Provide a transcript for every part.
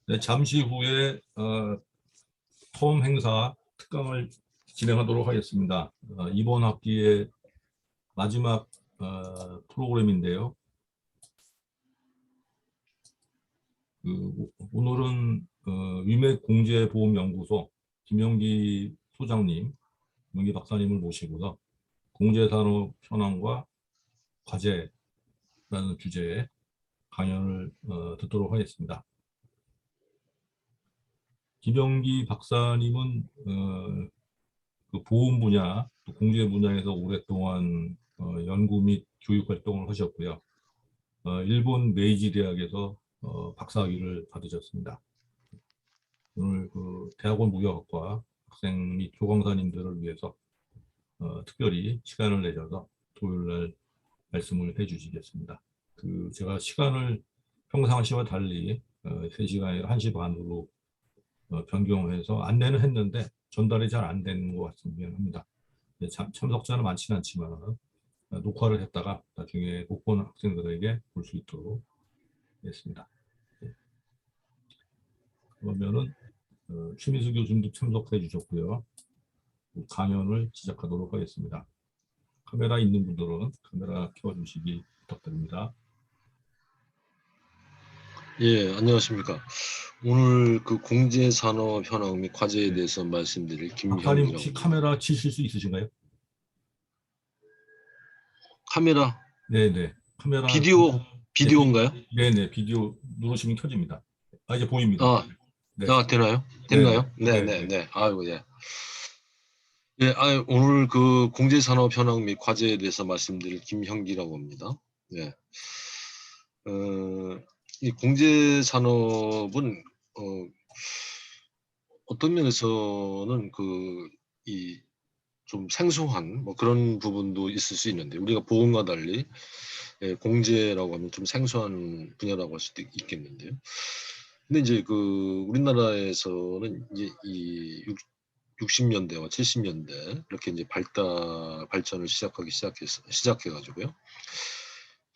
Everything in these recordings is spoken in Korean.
네, 잠시 후에 톰 행사 특강을 진행하도록 하겠습니다. 이번 학기의 마지막 프로그램인데요. 오늘은 위맥공제보험연구소 김영기 소장님, 김영기 박사님을 모시고서 공제산업 현황과 과제라는 주제의 강연을 듣도록 하겠습니다. 김영기 박사님은 그 보험 분야, 또 공제 분야에서 오랫동안 연구 및 교육 활동을 하셨고요. 일본 메이지 대학에서 박사학위를 받으셨습니다. 오늘 그 대학원 무역학과 학생 및 교광사님들을 위해서 특별히 시간을 내셔서 토요일 날 말씀을 해주시겠습니다. 제가 시간을 평상시와 달리 3시간에 1시 반으로 변경해서 안내는 했는데 전달이 잘 안 되는 것 같습니다. 미안합니다. 참석자는 많지는 않지만 녹화를 했다가 나중에 못 보는 학생들에게 볼 수 있도록 했습니다. 그러면은 최민수 교수님도 참석해 주셨고요. 강연을 시작하도록 하겠습니다. 카메라 있는 분들은 카메라 켜주시기 부탁드립니다. 예, 안녕하십니까. 오늘 그 공제산업 현황 및 과제에 대해서 말씀드릴 박사님 김형기라고 혹시 합니다. 카메라 치실 수 있으신가요? 카메라? 네네. 카메라 비디오인가요? 네네. 비디오 누르시면 켜집니다. 이제 보입니다. 네. 되나요? 네네. 됐나요? 네, 네, 네네. 네. 아이고, 예. 예, 오늘 그 공제산업 현황 및 과제에 대해서 말씀드릴 김형기라고 합니다. 예. 이 공제산업은, 어떤 면에서는 좀 생소한 뭐 그런 부분도 있을 수 있는데, 우리가 보험과 달리 공제라고 하면 좀 생소한 분야라고 할 수도 있겠는데요. 근데 이제 우리나라에서는 이제 이 60년대와 70년대 이렇게 이제 발전을 시작해가지고요.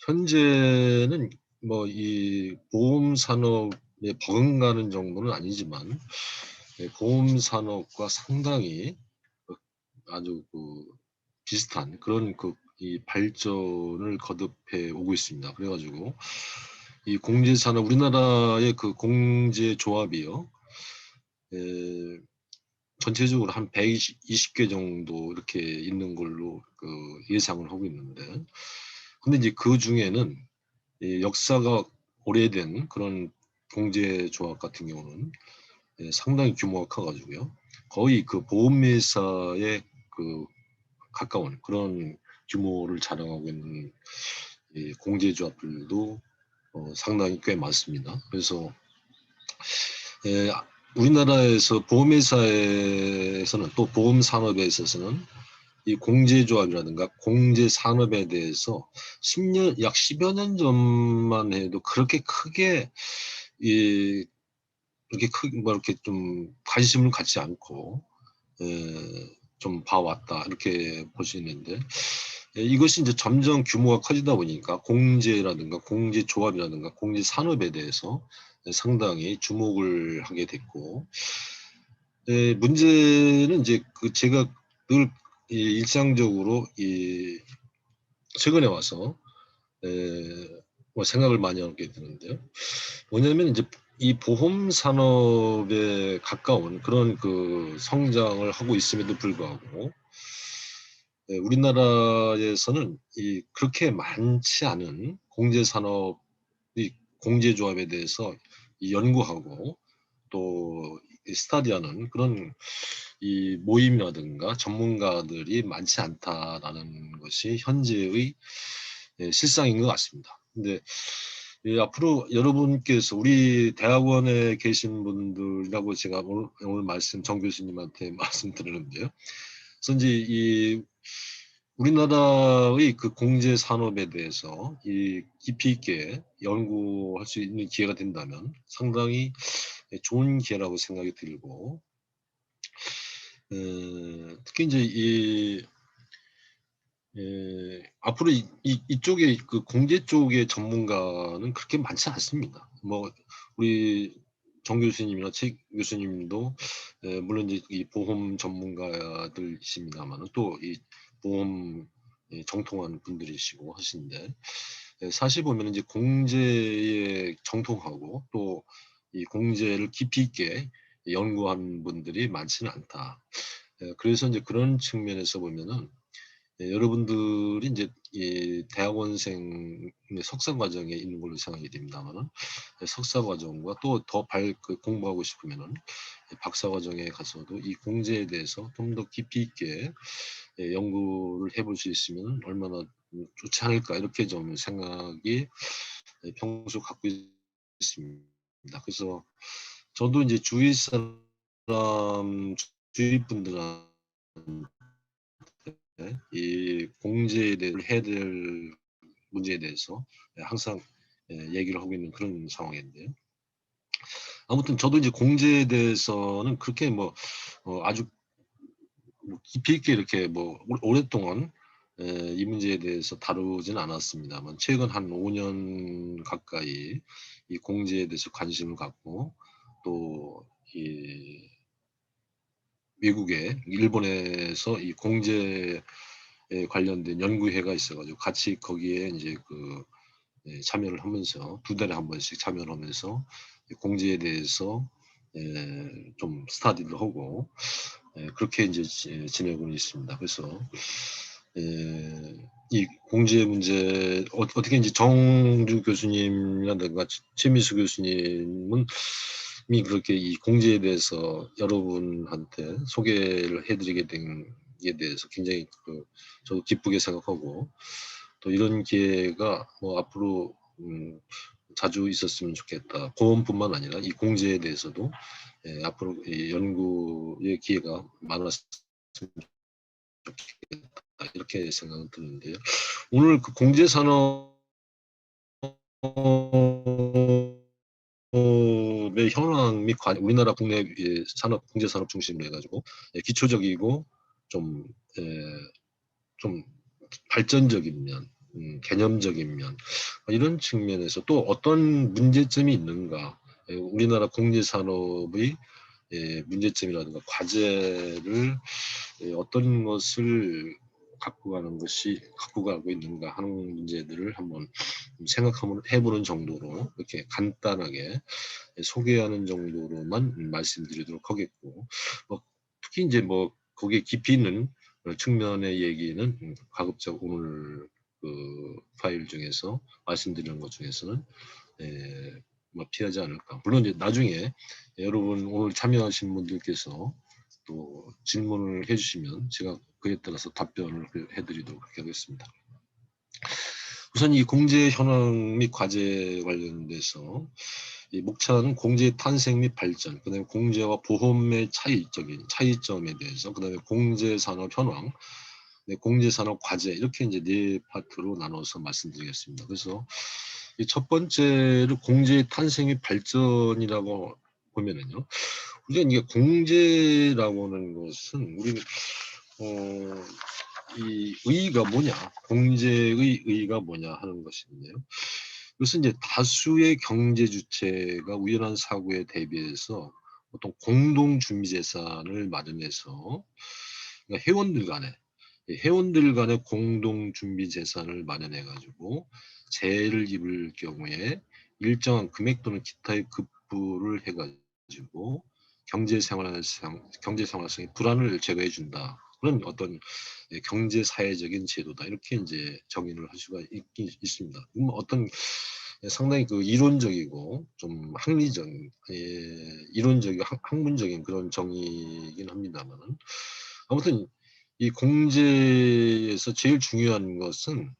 현재는 뭐 이 보험 산업에 버금가는 정도는 아니지만 보험 산업과 상당히 아주 비슷한 그런 이 발전을 거듭해 오고 있습니다. 그래가지고 이 공제산업, 우리나라의 그 공제조합이요, 전체적으로 한 120개 정도 이렇게 있는 걸로 예상을 하고 있는데, 근데 이제 그 중에는 이 역사가 오래된 그런 공제조합 같은 경우는 상당히 규모가 커가지고요, 거의 그 보험회사에 가까운 그런 규모를 자랑하고 있는 이 공제조합들도 상당히 꽤 많습니다. 그래서 우리나라에서 보험회사에서는, 또 보험산업에 있어서는 이 공제조합이라든가 공제산업에 대해서 약 10여 년 전만 해도 그렇게 크게 이렇게 좀 관심을 갖지 않고 좀 봐왔다, 이렇게 볼 수 있는데, 이것이 이제 점점 규모가 커지다 보니까 공제라든가 공제조합이라든가 공제산업에 대해서 상당히 주목을 하게 됐고, 문제는 이제 제가 늘 일상적으로 최근에 와서 뭐 생각을 많이 하게 되는데요. 뭐냐면 이제 이 보험 산업에 가까운 그런 성장을 하고 있음에도 불구하고 우리나라에서는 그렇게 많지 않은 공제산업, 공제조합에 대해서 연구하고 또 스타디하는 그런 이 모임이라든가 전문가들이 많지 않다라는 것이 현재의 실상인 것 같습니다. 근데 앞으로 여러분께서 우리 대학원에 계신 분들이라고 제가 오늘 정 교수님한테 말씀드리는데요. 그래서 이제 우리나라의 공제 산업에 대해서 깊이 있게 연구할 수 있는 기회가 된다면 상당히 좋은 기회라고 생각이 들고, 특히 이제 앞으로 이쪽에 공제 쪽의 전문가는 그렇게 많지 않습니다. 뭐 우리 정 교수님이나 최 교수님도 물론 이제 이 보험 전문가들이십니다만은 또 이 보험 정통한 분들이시고 하신데 사실 보면 이제 공제에 정통하고 또 이 공제를 깊이 있게 연구한 분들이 많지는 않다. 그래서 이제 그런 측면에서 보면은 여러분들이 이제 이 대학원생 석사 과정에 있는 걸로 생각이 됩니다만은 석사 과정과 또 더 공부하고 싶으면은 박사 과정에 가서도 이 공제에 대해서 좀 더 깊이 있게 연구를 해볼 수 있으면 얼마나 좋지 않을까 이렇게 좀 생각이 평소 갖고 있습니다. 그래서 저도 이제 주위 사람 주위 분들한테 이 공제에 대해 해야 될 문제에 대해서 항상 얘기를 하고 있는 그런 상황인데요. 아무튼 저도 이제 공제에 대해서는 그렇게 뭐 아주 뭐 깊이 있게 이렇게 뭐 오랫동안 이 문제에 대해서 다루지는 않았습니다만 최근 한 5년 가까이 이 공제에 대해서 관심을 갖고 또 이 미국에 일본에서 이 공제에 관련된 연구회가 있어가지고 같이 거기에 이제 그 참여를 하면서 2달에 한 번씩 참여를 하면서 공제에 대해서 좀 스터디를 하고 그렇게 이제 지내고 있습니다. 그래서 이 공제 문제 어떻게 이제 정주 교수님이라든가 최미수 교수님은 이 그렇게 이 공제에 대해서 여러분한테 소개를 해드리게 된 게 대해서 굉장히 저도 기쁘게 생각하고 또 이런 기회가 뭐 앞으로 자주 있었으면 좋겠다. 보험뿐만 아니라 이 공제에 대해서도 앞으로 이 연구의 기회가 많았으면 좋겠다. 이렇게 생각은 드는데요. 오늘 그 공제산업의 현황 및 우리나라 국내 산업, 공제산업 중심으로 해가지고 기초적이고 좀, 좀 발전적인 면, 개념적인 면 이런 측면에서 또 어떤 문제점이 있는가 우리나라 공제산업의 문제점이라든가 과제를 어떤 것을 갖고 가고 있는가 하는 문제들을 한번 생각하면 해보는 정도로 이렇게 간단하게 소개하는 정도로만 말씀드리도록 하겠고 특히 이제 뭐 거기에 깊이 있는 측면의 얘기는 가급적 오늘 그 파일 중에서 말씀드리는 것 중에서는 뭐 피하지 않을까. 물론 이제 나중에 여러분 오늘 참여하신 분들께서 또 질문을 해주시면 제가 그에 따라서 답변을 해드리도록 그렇게 하겠습니다. 우선 이 공제 현황 및 과제 관련돼서 이 목차는 공제의 탄생 및 발전, 그다음에 공제와 보험의 차이점에 대해서, 그다음에 공제산업 현황, 공제산업 과제 이렇게 이제 4파트로 나눠서 말씀드리겠습니다. 그래서 이 첫 번째를 공제의 탄생 및 발전이라고 보면은요, 우리가 이게 공제라고 하는 것은 우리는 이 의의가 뭐냐, 공제의 의의가 뭐냐 하는 것인데요. 이것은 이제 다수의 경제 주체가 우연한 사고에 대비해서 어떤 공동 준비 재산을 마련해서 그러니까 회원들 간의 공동 준비 재산을 마련해 가지고 재해를 입을 경우에 일정한 금액 또는 기타의 급부를 해 가지고 경제 생활성의 불안을 제거해 준다. 그런 어떤 경제 사회적인 제도다. 이렇게 이제 정의를 할 수가 있습니다. 어떤 상당히 그 이론적이고 좀 학리적인 이론적이고 학문적인 그런 정의이긴 합니다만은 아무튼 이 공제에서 제일 중요한 것은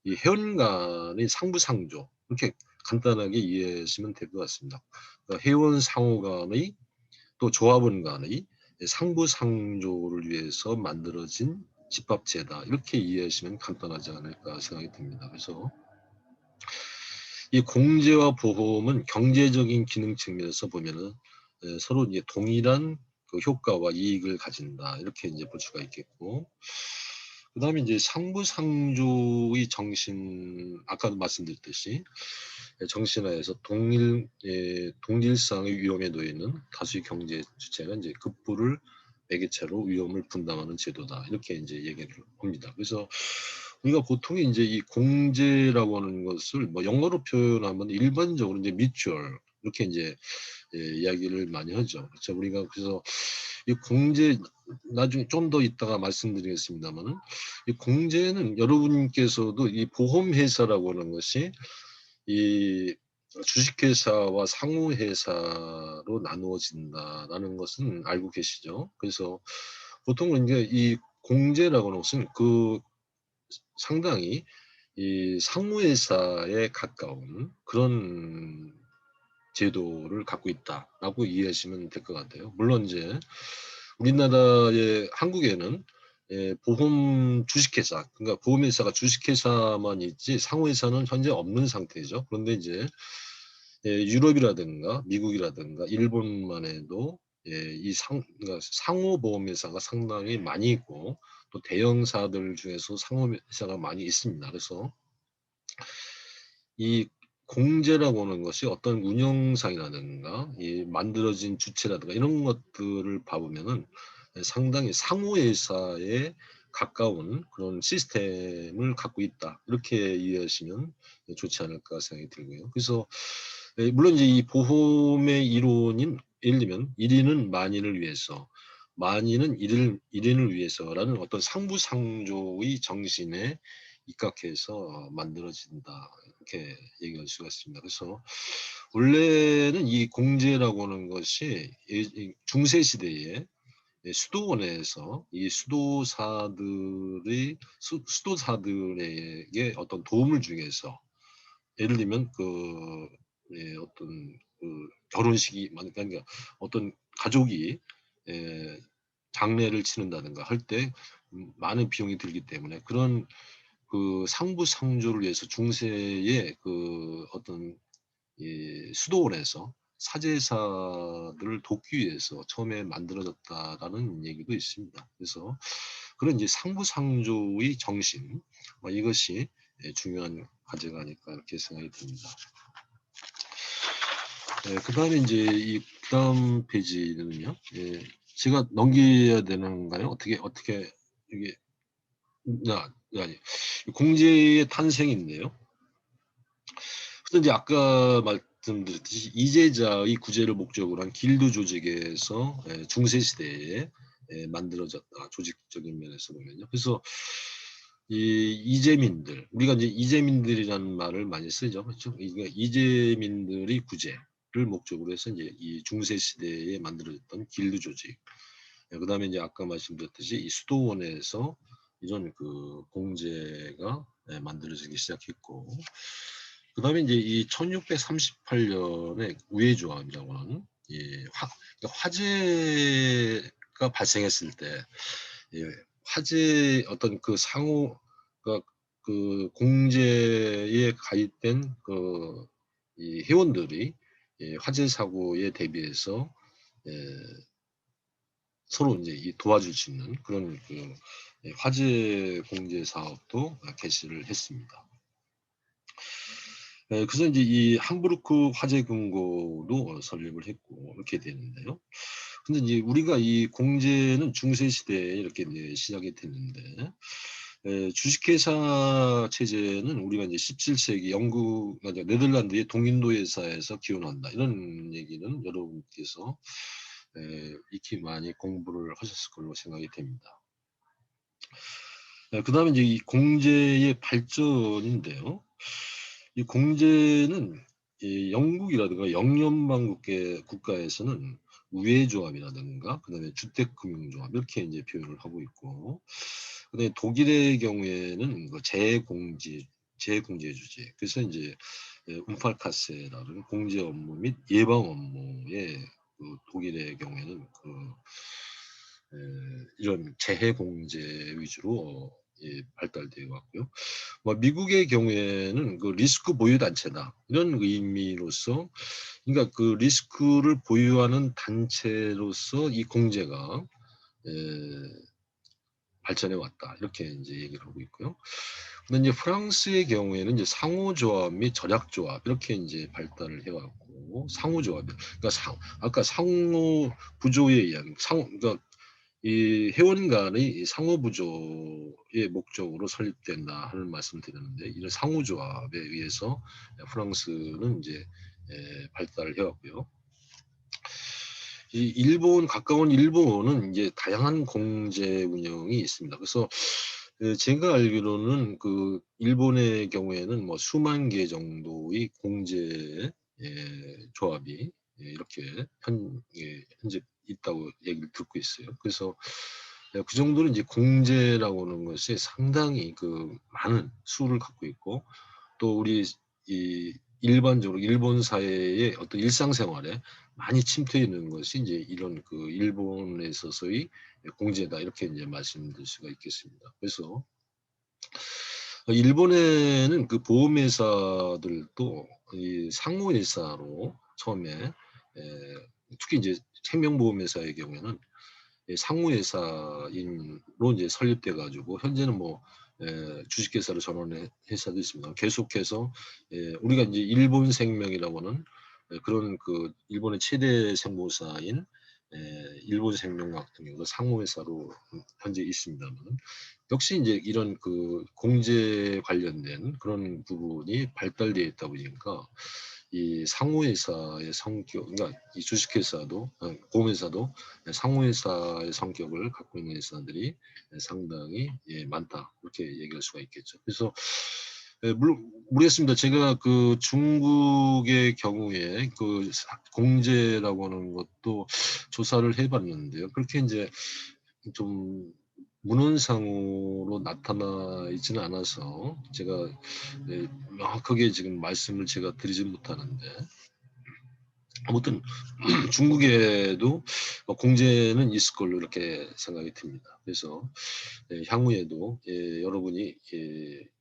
이 회원 간의 상부상조 이렇게 간단하게 이해하시면 될 것 같습니다. 그러니까 회원 상호 간의 또 조합원 간의 상부상조를 위해서 만들어진 집합체다 이렇게 이해하시면 간단하지 않을까 생각이 듭니다. 그래서 이 공제와 보험은 경제적인 기능 측면에서 보면은 서로 이제 동일한 그 효과와 이익을 가진다 이렇게 이제 볼 수가 있겠고 그다음에 이제 상부상조의 정신, 아까도 말씀드렸듯이 정신하에서 동질상의 위험에 놓여 있는 다수의 경제 주체가 이제 급부를 매개체로 위험을 분담하는 제도다. 이렇게 이제 얘기를 합니다. 그래서 우리가 보통 이제 이 공제라고 하는 것을 뭐 영어로 표현하면 일반적으로 이제 mutual 이렇게 이제 이야기를 많이 하죠. 그렇죠. 우리가 그래서 이 공제 나중에 좀 더 이따가 말씀드리겠습니다만은 이 공제는 여러분께서도 이 보험회사라고 하는 것이 이 주식회사와 상호회사로 나누어진다라는 것은 알고 계시죠? 그래서 보통은 이제 이 공제라고 하는 것은 그 상당히 이 상호회사에 가까운 그런 제도를 갖고 있다라고 이해하시면 될 것 같아요. 물론 이제 우리나라의 한국에는 보험 주식회사, 그러니까 보험회사가 주식회사만 있지 상호회사는 현재 없는 상태죠. 그런데 이제 유럽이라든가 미국이라든가 일본만 해도 그러니까 상호보험회사가 상당히 많이 있고 또 대형사들 중에서 상호회사가 많이 있습니다. 그래서 이 공제라고 하는 것이 어떤 운영상이라든가 이 만들어진 주체라든가 이런 것들을 봐보면은 상당히 상호회사에 가까운 그런 시스템을 갖고 있다. 이렇게 이해하시면 좋지 않을까 생각이 들고요. 그래서 물론 이제 이 보험의 이론인 예를 들면 1인은 만인을 위해서, 만인은 1인을 위해서라는 어떤 상부상조의 정신에 입각해서 만들어진다. 이렇게 얘기할 수가 있습니다. 그래서 원래는 이 공제라고 하는 것이 이 중세 시대에 수도원에서 이 수도사들에게 어떤 도움을 주기 위해서 예를 들면 어떤 결혼식이 그러니까 어떤 가족이 장례를 치른다든가 할 때 많은 비용이 들기 때문에 그런 그 상부상조를 위해서 중세의 그 어떤 수도원에서 사제사들을 돕기 위해서 처음에 만들어졌다라는 얘기도 있습니다. 그래서 그런 이제 상부상조의 정신, 이것이 중요한 과제가 아닐까 이렇게 생각이 듭니다. 그다음에 이제 이 그다음 페이지는요. 제가 넘겨야 되는가요? 어떻게 이게 아니 공제의 탄생인데요. 그래서 이제 아까 말씀드렸듯이 이제자의 구제를 목적으로 한 길드 조직에서 중세 시대에 만들어졌다. 조직적인 면에서 보면요. 그래서 이 이재민들, 우리가 이제 이재민들이라는 말을 많이 쓰죠. 그렇죠? 이재민들이 구제를 목적으로 해서 이제 이 중세 시대에 만들어졌던 길드 조직. 그다음에 이제 아까 말씀드렸듯이 이 수도원에서 이런 그 공제가 만들어지기 시작했고, 그다음에 이제 이 1638년에 우회조합이라고 하는 그러니까 화재가 발생했을 때 화재 어떤 그 그 공제에 가입된 이 회원들이 화재 사고에 대비해서 서로 이제 도와줄 수 있는 그런 화재 공제 사업도 개시를 했습니다. 그래서 이제 이 함부르크 화재 금고도 설립을 했고 이렇게 되는데요. 근데 이제 우리가 이 공제는 중세 시대에 이렇게 이제 시작이 됐는데 주식회사 체제는 우리가 이제 17세기 영국, 네덜란드의 동인도 회사에서 기원한다. 이런 얘기는 여러분께서 익히 많이 공부를 하셨을 걸로 생각이 됩니다. 그다음에 이제 이 공제의 발전인데요. 이 공제는 이 영국이라든가 영연방 국가에서는 우회조합이라든가 그다음에 주택금융조합 이렇게 이제 표현을 하고 있고, 그다음에 독일의 경우에는 재공제 주제. 그래서 이제 운팔카세라는 공제 업무 및 예방 업무에 독일의 경우에는 이런 재해 공제 위주로 발달되어 왔고요. 미국의 경우에는 그 리스크 보유 단체다 이런 의미로서, 그러니까 그 리스크를 보유하는 단체로서 이 공제가 발전해 왔다. 이렇게 이제 얘기를 하고 있고요. 근데 이제 프랑스의 경우에는 이제 상호조합 및 절약조합 이렇게 이제 발달을 해왔고 상호조합 그러니까 아까 상호 부조에 의한 그러니까 이 회원 간의 이 상호 부조의 목적으로 설립된다 하는 말씀을 드렸는데 이런 상호조합에 의해서 프랑스는 이제 발달을 해왔고요. 이 가까운 일본은 이제 다양한 공제 운영이 있습니다. 그래서 제가 알기로는 그 일본의 경우에는 뭐 수만 개 정도의 공제 조합이 이렇게 현재 있다고 얘기를 듣고 있어요. 그래서 그 정도는 이제 공제라고 하는 것이 상당히 그 많은 수를 갖고 있고 또 우리 이 일반적으로 일본 사회의 어떤 일상생활에 많이 침투해 있는 것이 이제 이런 그 일본에 있어서의 공제다 이렇게 이제 말씀드릴 수가 있겠습니다. 그래서 일본에는 그 보험회사들도 이 상호회사로 처음에 특히 이제 생명보험회사의 경우에는 상호회사인으로 이제 설립돼 가지고 현재는 뭐 주식회사로 전환한 회사도 있습니다. 계속해서 우리가 이제 일본생명이라고는 그런 그 일본의 최대 생보사인 일본생명 같은 경우도 상호회사로 현재 있습니다만 역시 이제 이런 그 공제 관련된 그런 부분이 발달되어 있다 보니까 이 상호회사의 성격, 그러니까 이 주식회사도 보험회사도 상호회사의 성격을 갖고 있는 회사들이 상당히 많다 이렇게 얘기할 수가 있겠죠. 그래서 모르겠습니다. 제가 그 중국의 경우에 그 공제라고 하는 것도 조사를 해봤는데요. 그렇게 이제 좀 문헌상으로 나타나 있지는 않아서 제가 명확하게 지금 말씀을 제가 드리진 못하는데 아무튼 중국에도 공제는 있을 걸로 이렇게 생각이 듭니다. 그래서 향후에도 여러분이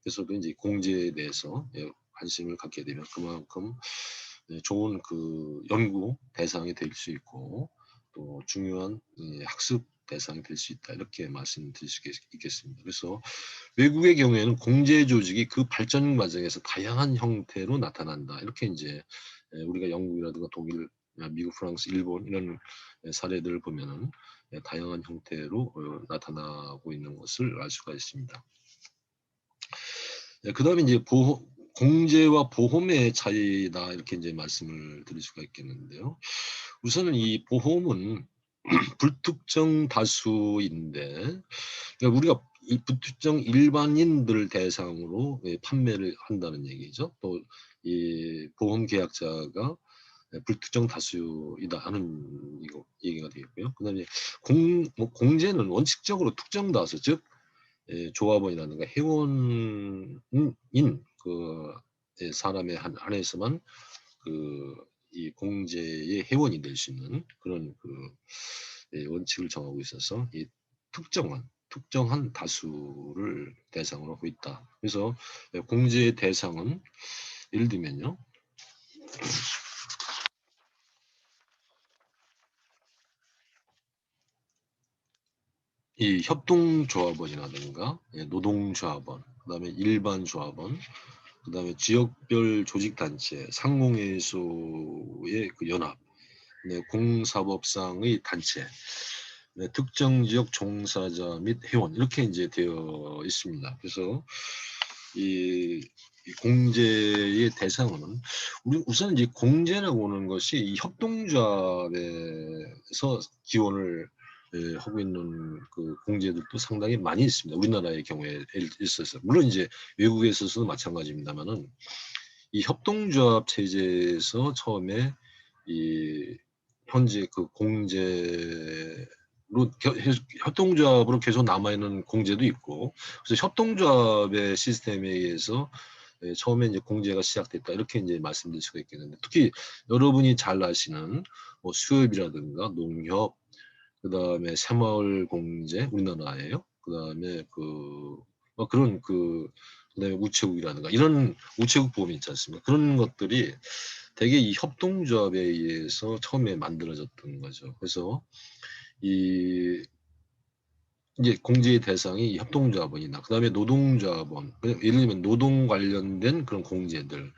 에서도 이제 공제에 대해서 관심을 갖게 되면 그만큼 좋은 그 연구 대상이 될 수 있고 또 중요한 학습 대상이 될 수 있다 이렇게 말씀드릴 수 있겠습니다. 그래서 외국의 경우에는 공제 조직이 그 발전 과정에서 다양한 형태로 나타난다 이렇게 이제 우리가 영국이라든가 독일, 미국, 프랑스, 일본 이런 사례들을 보면은 다양한 형태로 나타나고 있는 것을 알 수가 있습니다. 그다음에 이제 공제와 보험의 차이다 이렇게 이제 말씀을 드릴 수가 있겠는데요. 우선은 이 보험은 불특정 다수인데 그러니까 우리가 이 불특정 일반인들 대상으로 판매를 한다는 얘기죠. 또 이 보험 계약자가 불특정 다수이다 하는 이거 얘기가 되겠고요. 그다음에 공제는 원칙적으로 특정 다수 즉 조합원이라든가 회원인 그 사람에 한해서만 그 이 공제의 회원이 될 수 있는 그런 그 원칙을 정하고 있어서 이 특정한 다수를 대상으로 하고 있다. 그래서 공제의 대상은 예를 들면요. 이 협동조합원이라든가 노동조합원, 그다음에 일반 조합원, 그다음에 지역별 조직단체, 상공회의소의 그 연합, 공사법상의 단체, 특정 지역 종사자 및 회원 이렇게 이제 되어 있습니다. 그래서 이 공제의 대상은 우리 우선 이제 공제라고 하는 것이 이 협동조합에서 기원을 하고 있는 그 공제들도 상당히 많이 있습니다. 우리나라의 경우에 있어서 물론 이제 외국에 있어서도 마찬가지입니다만은 이 협동조합 체제에서 처음에 이 현재 그 공제로 협동조합으로 계속 남아 있는 공제도 있고 그래서 협동조합의 시스템에 의해서 처음에 이제 공제가 시작됐다 이렇게 이제 말씀드릴 수가 있겠는데 특히 여러분이 잘 아시는 뭐 수협이라든가 농협 그다음에 새마을 공제 우리나라예요. 그다음에 그런 그다음에 우체국이라든가 이런 우체국 보험이 있지 않습니까? 그런 것들이 대개 이 협동조합에 의해서 처음에 만들어졌던 거죠. 그래서 이 이제 공제의 대상이 협동조합원이나 그다음에 노동조합원, 예를 들면 노동 관련된 그런 공제들.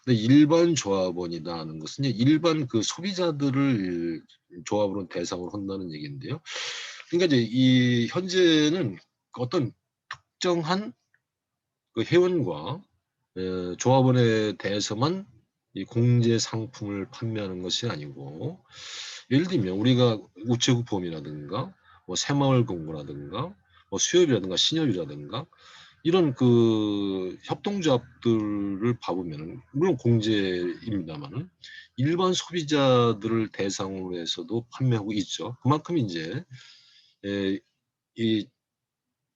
근데 일반 조합원이다 하는 것은 이제 일반 그 소비자들을 조합으로 대상으로 한다는 얘기인데요. 그러니까 이제 이 현재는 어떤 특정한 그 회원과 조합원에 대해서만 이 공제 상품을 판매하는 것이 아니고, 예를 들면 우리가 우체국 보험이라든가 뭐 새마을금고라든가 뭐 수협이라든가 신협이라든가 이런 그 협동조합들을 봐보면은 물론 공제입니다만은 일반 소비자들을 대상으로 해서도 판매하고 있죠. 그만큼 이제 이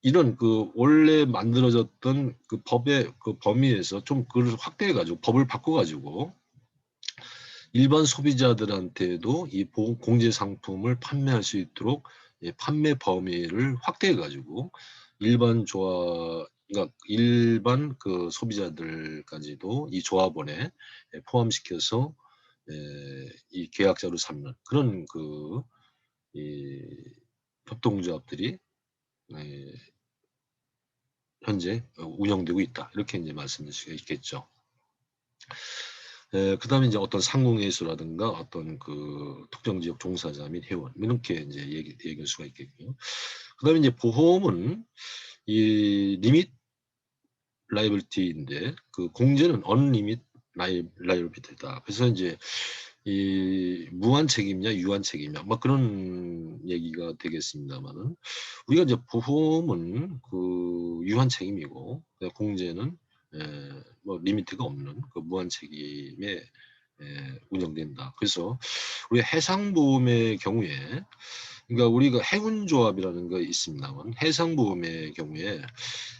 이런 그 원래 만들어졌던 그 법의 그 범위에서 좀 그걸 확대해 가지고 법을 바꿔 가지고 일반 소비자들한테도 이 보험 공제 상품을 판매할 수 있도록 판매 범위를 확대해 가지고 일반 조합, 그러니까 일반 그 소비자들까지도 이 조합원에 포함시켜서 이 계약자로 삼는 그런 그 이 협동조합들이 현재 운영되고 있다. 이렇게 이제 말씀드릴 수가 있겠죠. 그다음에 이제 어떤 상공회수라든가 어떤 그 특정 지역 종사자 및 회원 이렇게 이제 얘기할 수가 있겠고요. 그다음에 이제 보험은 이 리밋 라이abili티인데 그 공제는 언리밋 라이abili티다. 그래서 이제 이 무한 책임이냐 유한 책임이냐 막 그런 얘기가 되겠습니다만은 우리가 이제 보험은 그 유한 책임이고 공제는 뭐 리미트가 없는 그 무한 책임에 운영된다. 그래서 우리 해상보험의 경우에 그러니까 우리가 해운조합이라는 거 있습니다만 해상보험의 경우에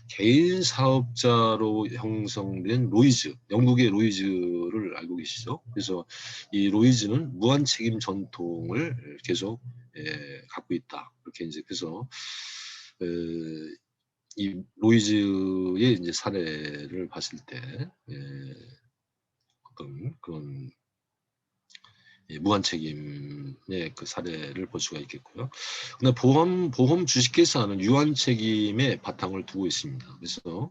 개인 사업자로 형성된 로이즈, 영국의 로이즈를 알고 계시죠? 그래서 이 로이즈는 무한 책임 전통을 계속 갖고 있다. 이렇게 이제 그래서 이 로이즈의 이제 사례를 봤을 때 어떤 그런 무한 책임의 그 사례를 볼 수가 있겠고요. 근데 보험 주식회사는 유한 책임의 바탕을 두고 있습니다. 그래서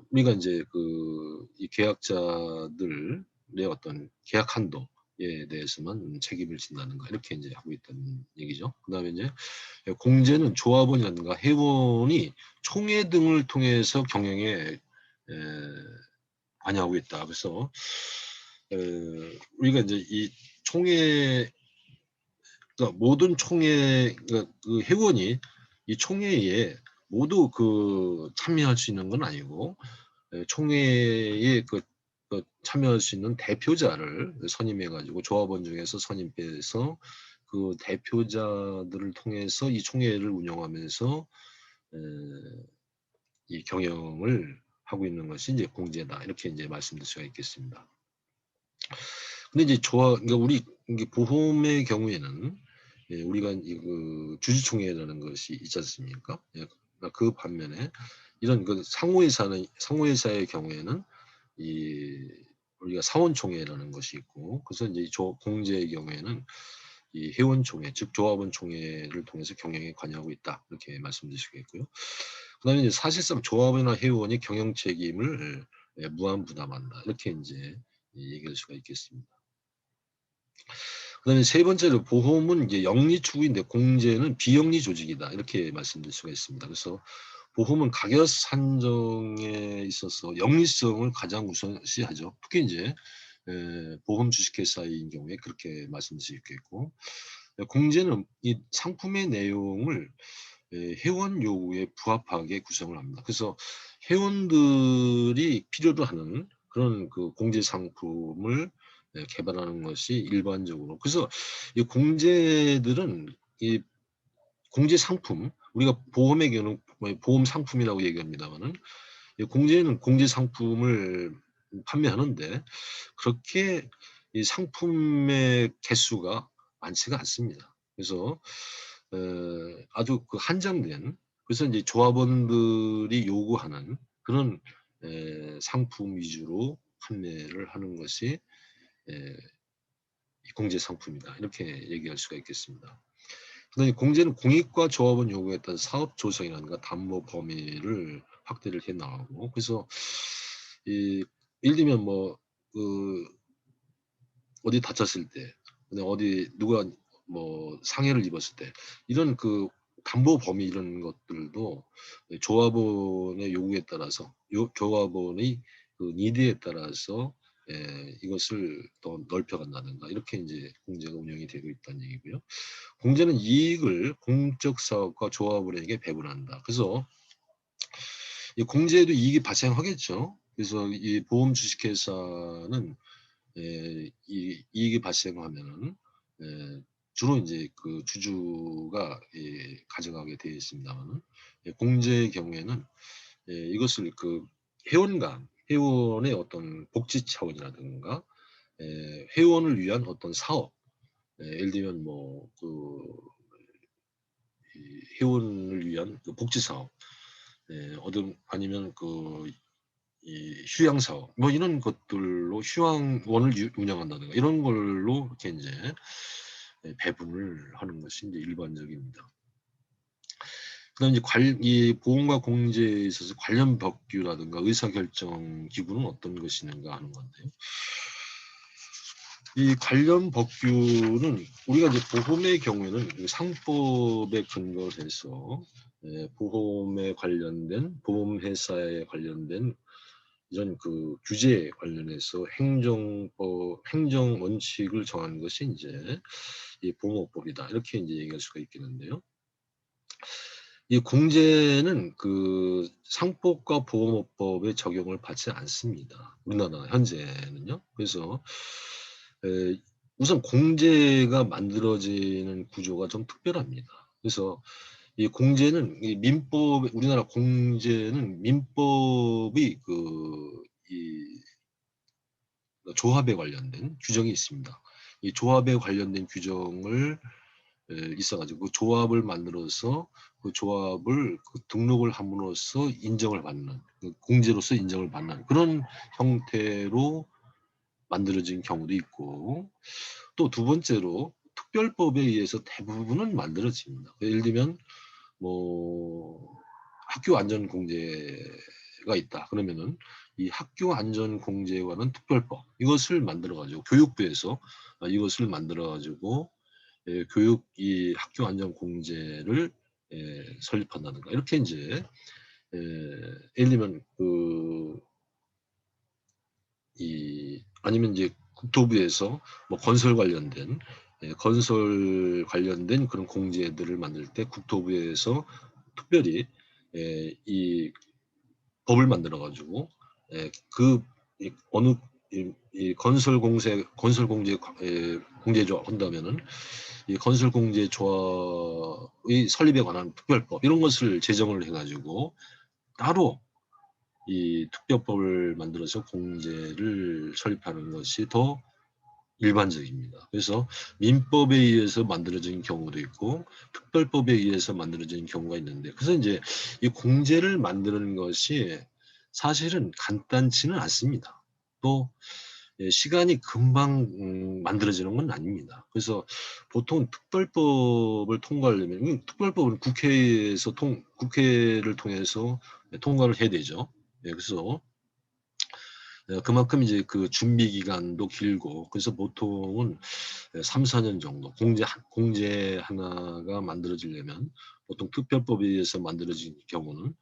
우리가 이제 그 이 계약자들의 어떤 계약 한도에 대해서만 책임을 진다는가 이렇게 이제 하고 있다는 얘기죠. 그다음에 이제 공제는 조합원이라든가 회원이 총회 등을 통해서 경영에 관여하고 있다. 그래서 우리가 이제 이 총회, 그러니까 모든 총회, 그러니까 그 회원이 이 총회에 모두 그 참여할 수 있는 건 아니고 총회에 그 참여할 수 있는 대표자를 선임해 가지고 조합원 중에서 선임해서 그 대표자들을 통해서 이 총회를 운영하면서 이 경영을 하고 있는 것이 이제 공제다. 이렇게 이제 말씀드릴 수가 있겠습니다. 근데 이제 그러니까 우리 이게 보험의 경우에는 우리가 그 주주총회라는 것이 있지 않습니까? 그러니까 그 반면에 이런 그 상호회사의 경우에는 이 우리가 사원총회라는 것이 있고, 그래서 이제 공제의 경우에는 이 회원총회, 즉 조합원 총회를 통해서 경영에 관여하고 있다. 이렇게 말씀드릴 수가 있고요. 그다음에 이제 사실상 조합이나 회원이 경영 책임을 무한 부담한다. 이렇게 이제 얘기할 수가 있겠습니다. 그다음에 세 번째로 보험은 이제 영리 추구인데 공제는 비영리 조직이다. 이렇게 말씀드릴 수가 있습니다. 그래서 보험은 가격 산정에 있어서 영리성을 가장 우선시하죠. 특히 이제 보험 주식회사인 경우에 그렇게 말씀드릴 수 있겠고, 공제는 이 상품의 내용을 회원 요구에 부합하게 구성을 합니다. 그래서 회원들이 필요로 하는 그런 그 공제 상품을 개발하는 것이 일반적으로. 그래서 이 공제들은 이 공제 상품, 우리가 보험의 경우는 보험 상품이라고 얘기합니다만은 공제는 공제 상품을 판매하는데 그렇게 이 상품의 개수가 많지가 않습니다. 그래서 아주 그 한정된, 그래서 이제 조합원들이 요구하는 그런 상품 위주로 판매를 하는 것이 이 공제 상품이다. 이렇게 얘기할 수가 있겠습니다. 그다음에 공제는 공익과 조합원 요구에 따른 사업 조성이라든가 담보 범위를 확대를 해 나가고 그래서 이 예를 들면 뭐 어디 다쳤을 때 그다음에 어디 누가 뭐 상해를 입었을 때 이런 담보 범위 이런 것들도 조합원의 요구에 따라서 조합원의 니드에 따라서 이것을 더 넓혀 간다든가 이렇게 인제 공제가 운영이 되고 있다는 얘기고요. 공제는 이익을 공적 사업과 조합원에게 배분한다. 그래서 이 공제에도 이익이 발생하겠죠. 그래서 이 보험 주식회사는 이 이익이 발생하면은 주로 인제 주주가 가져가게 되어 있습니다마는 공제의 경우에는 이것을 회원의 어떤 복지 차원이라든가 회원을 위한 어떤 사업 예를 들면 뭐 이 회원을 위한 복지 사업 아니면 이 휴양 사업 뭐 이런 것들로 휴양원을 운영한다든가 이런 걸로 이렇게 인제 배분을 하는 것이 인제 일반적입니다. 그다음에 이제 이 보험과 공제에 있어서 관련 법규라든가 의사결정 기구는 어떤 것이 있는가 하는 건데요. 이 관련 법규는 우리가 이제 보험의 경우에는 이 상법에 근거를 해서 보험에 관련된 보험회사에 관련된 이런 규제에 관련해서 행정 원칙을 정하는 것이 인제 이 보험업법이다. 이렇게 인제 얘기할 수가 있겠는데요. 이 공제는 상법과 보험업법의 적용을 받지 않습니다. 우리나라 현재는요. 그래서 우선 공제가 만들어지는 구조가 좀 특별합니다. 그래서 이 공제는 우리나라 공제는 민법이 이 조합에 관련된 규정이 있습니다. 이 조합에 관련된 규정을 있어 가지고 그 조합을 만들어서 그 조합을 등록을 함으로써 인정을 받는 공제로서 인정을 받는 그런 형태로 만들어진 경우도 있고 또 두 번째로 특별법에 의해서 대부분은 만들어집니다. 예를 들면 뭐 학교 안전 공제가 있다. 그러면은 이 학교 안전 공제에 관한 특별법 이것을 만들어 가지고 교육부에서 이것을 만들어 가지고 이 학교 안전 공제를 설립한다든가 이렇게 인제 예를 들면 아니면 이제 국토부에서 뭐 건설 관련된 그런 공제들을 만들 때 국토부에서 특별히 이 법을 만들어 가지고 이 어느 건설 공제 공제조 한다면은 이 건설 공제 조합의 설립에 관한 특별법 이런 것을 제정을 해 가지고 따로 이 특별법을 만들어서 공제를 설립하는 것이 더 일반적입니다. 그래서 민법에 의해서 만들어진 경우도 있고 특별법에 의해서 만들어진 경우가 있는데 그래서 인제 이 공제를 만드는 것이 사실은 간단치는 않습니다. 또 시간이 금방 만들어지는 건 아닙니다. 그래서 보통 특별법을 통과하려면 특별법은 국회를 통해서 통과를 해야 되죠. 그래서 그만큼 이제 준비 기간도 길고 그래서 보통은 3-4년 정도 공제 하나가 만들어지려면 보통 특별법에 의해서 만들어진 경우는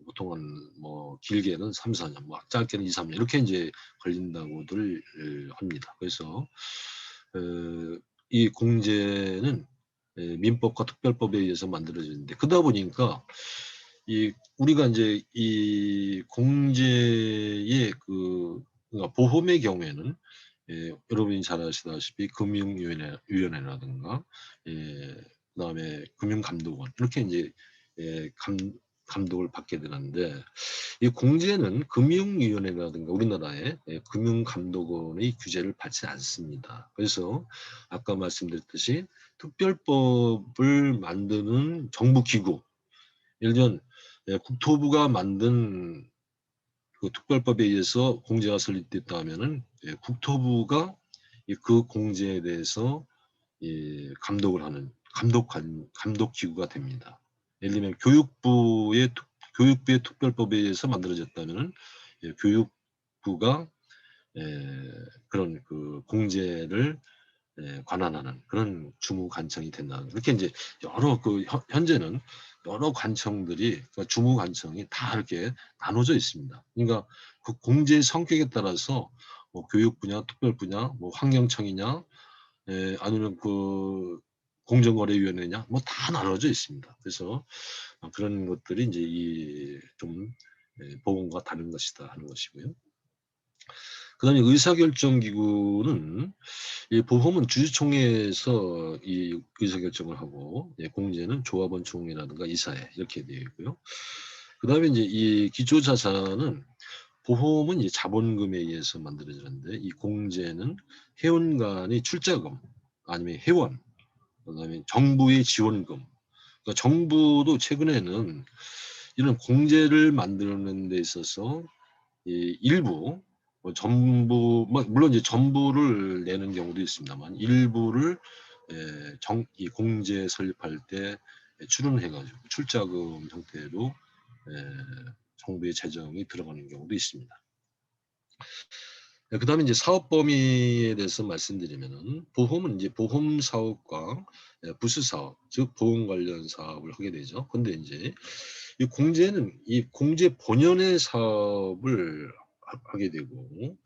보통 뭐 길게는 3-4년 뭐 짧게는 2-3년 이렇게 인제 걸린다고들 합니다. 그래서 이 공제는 민법과 특별법에 의해서 만들어지는데 그러다 보니까 우리가 인제 이 공제의 그러니까 보험의 경우에는 여러분이 잘 아시다시피 금융위원회라든가 그다음에 금융감독원 이렇게 인제 감독을 받게 되는데 이 공제는 금융위원회라든가 우리나라의 금융감독원의 규제를 받지 않습니다. 그래서 아까 말씀드렸듯이 특별법을 만드는 정부 기구 예를 들면 국토부가 만든 특별법에 의해서 공제가 설립됐다 하면은 국토부가 그 공제에 대해서 감독을 하는 감독 기구가 됩니다. 예를 들면 교육부의 특별법에 의해서 만들어졌다면은 교육부가 그런 그 공제를 관할하는 그런 주무관청이 된다. 이렇게 이제 여러 현재는 여러 관청들이 그러니까 주무관청이 다 이렇게 나눠져 있습니다. 그러니까 그 공제의 성격에 따라서 뭐 교육 분야, 특별 분야, 뭐 환경청이냐, 아니면 그 공정거래위원회냐, 뭐 다 나눠져 있습니다. 그래서 그런 것들이 이제 이 좀 보험과 다른 것이다 하는 것이고요. 그다음에 의사결정기구는 이 보험은 주주총회에서 이 의사결정을 하고 공제는 조합원 총회라든가 이사회 이렇게 되어 있고요. 그다음에 이제 이 기초자산은 보험은 이제 자본금에 의해서 만들어지는데 이 공제는 회원 간의 출자금 아니면 회원 그다음에 정부의 지원금. 그러니까 정부도 최근에는 이런 공제를 만드는 데 있어서 이 일부 전부 물론 이제 전부를 내는 경우도 있습니다만 일부를 이 공제 설립할 때 출원해 가지고 출자금 형태로 정부의 재정이 들어가는 경우도 있습니다. 그다음에 이제 사업 범위에 대해서 말씀드리면은 보험은 이제 보험 사업과 부수 사업, 즉 보험 관련 사업을 하게 되죠. 근데 이제 이 공제는 이 공제 본연의 사업을 하게 되고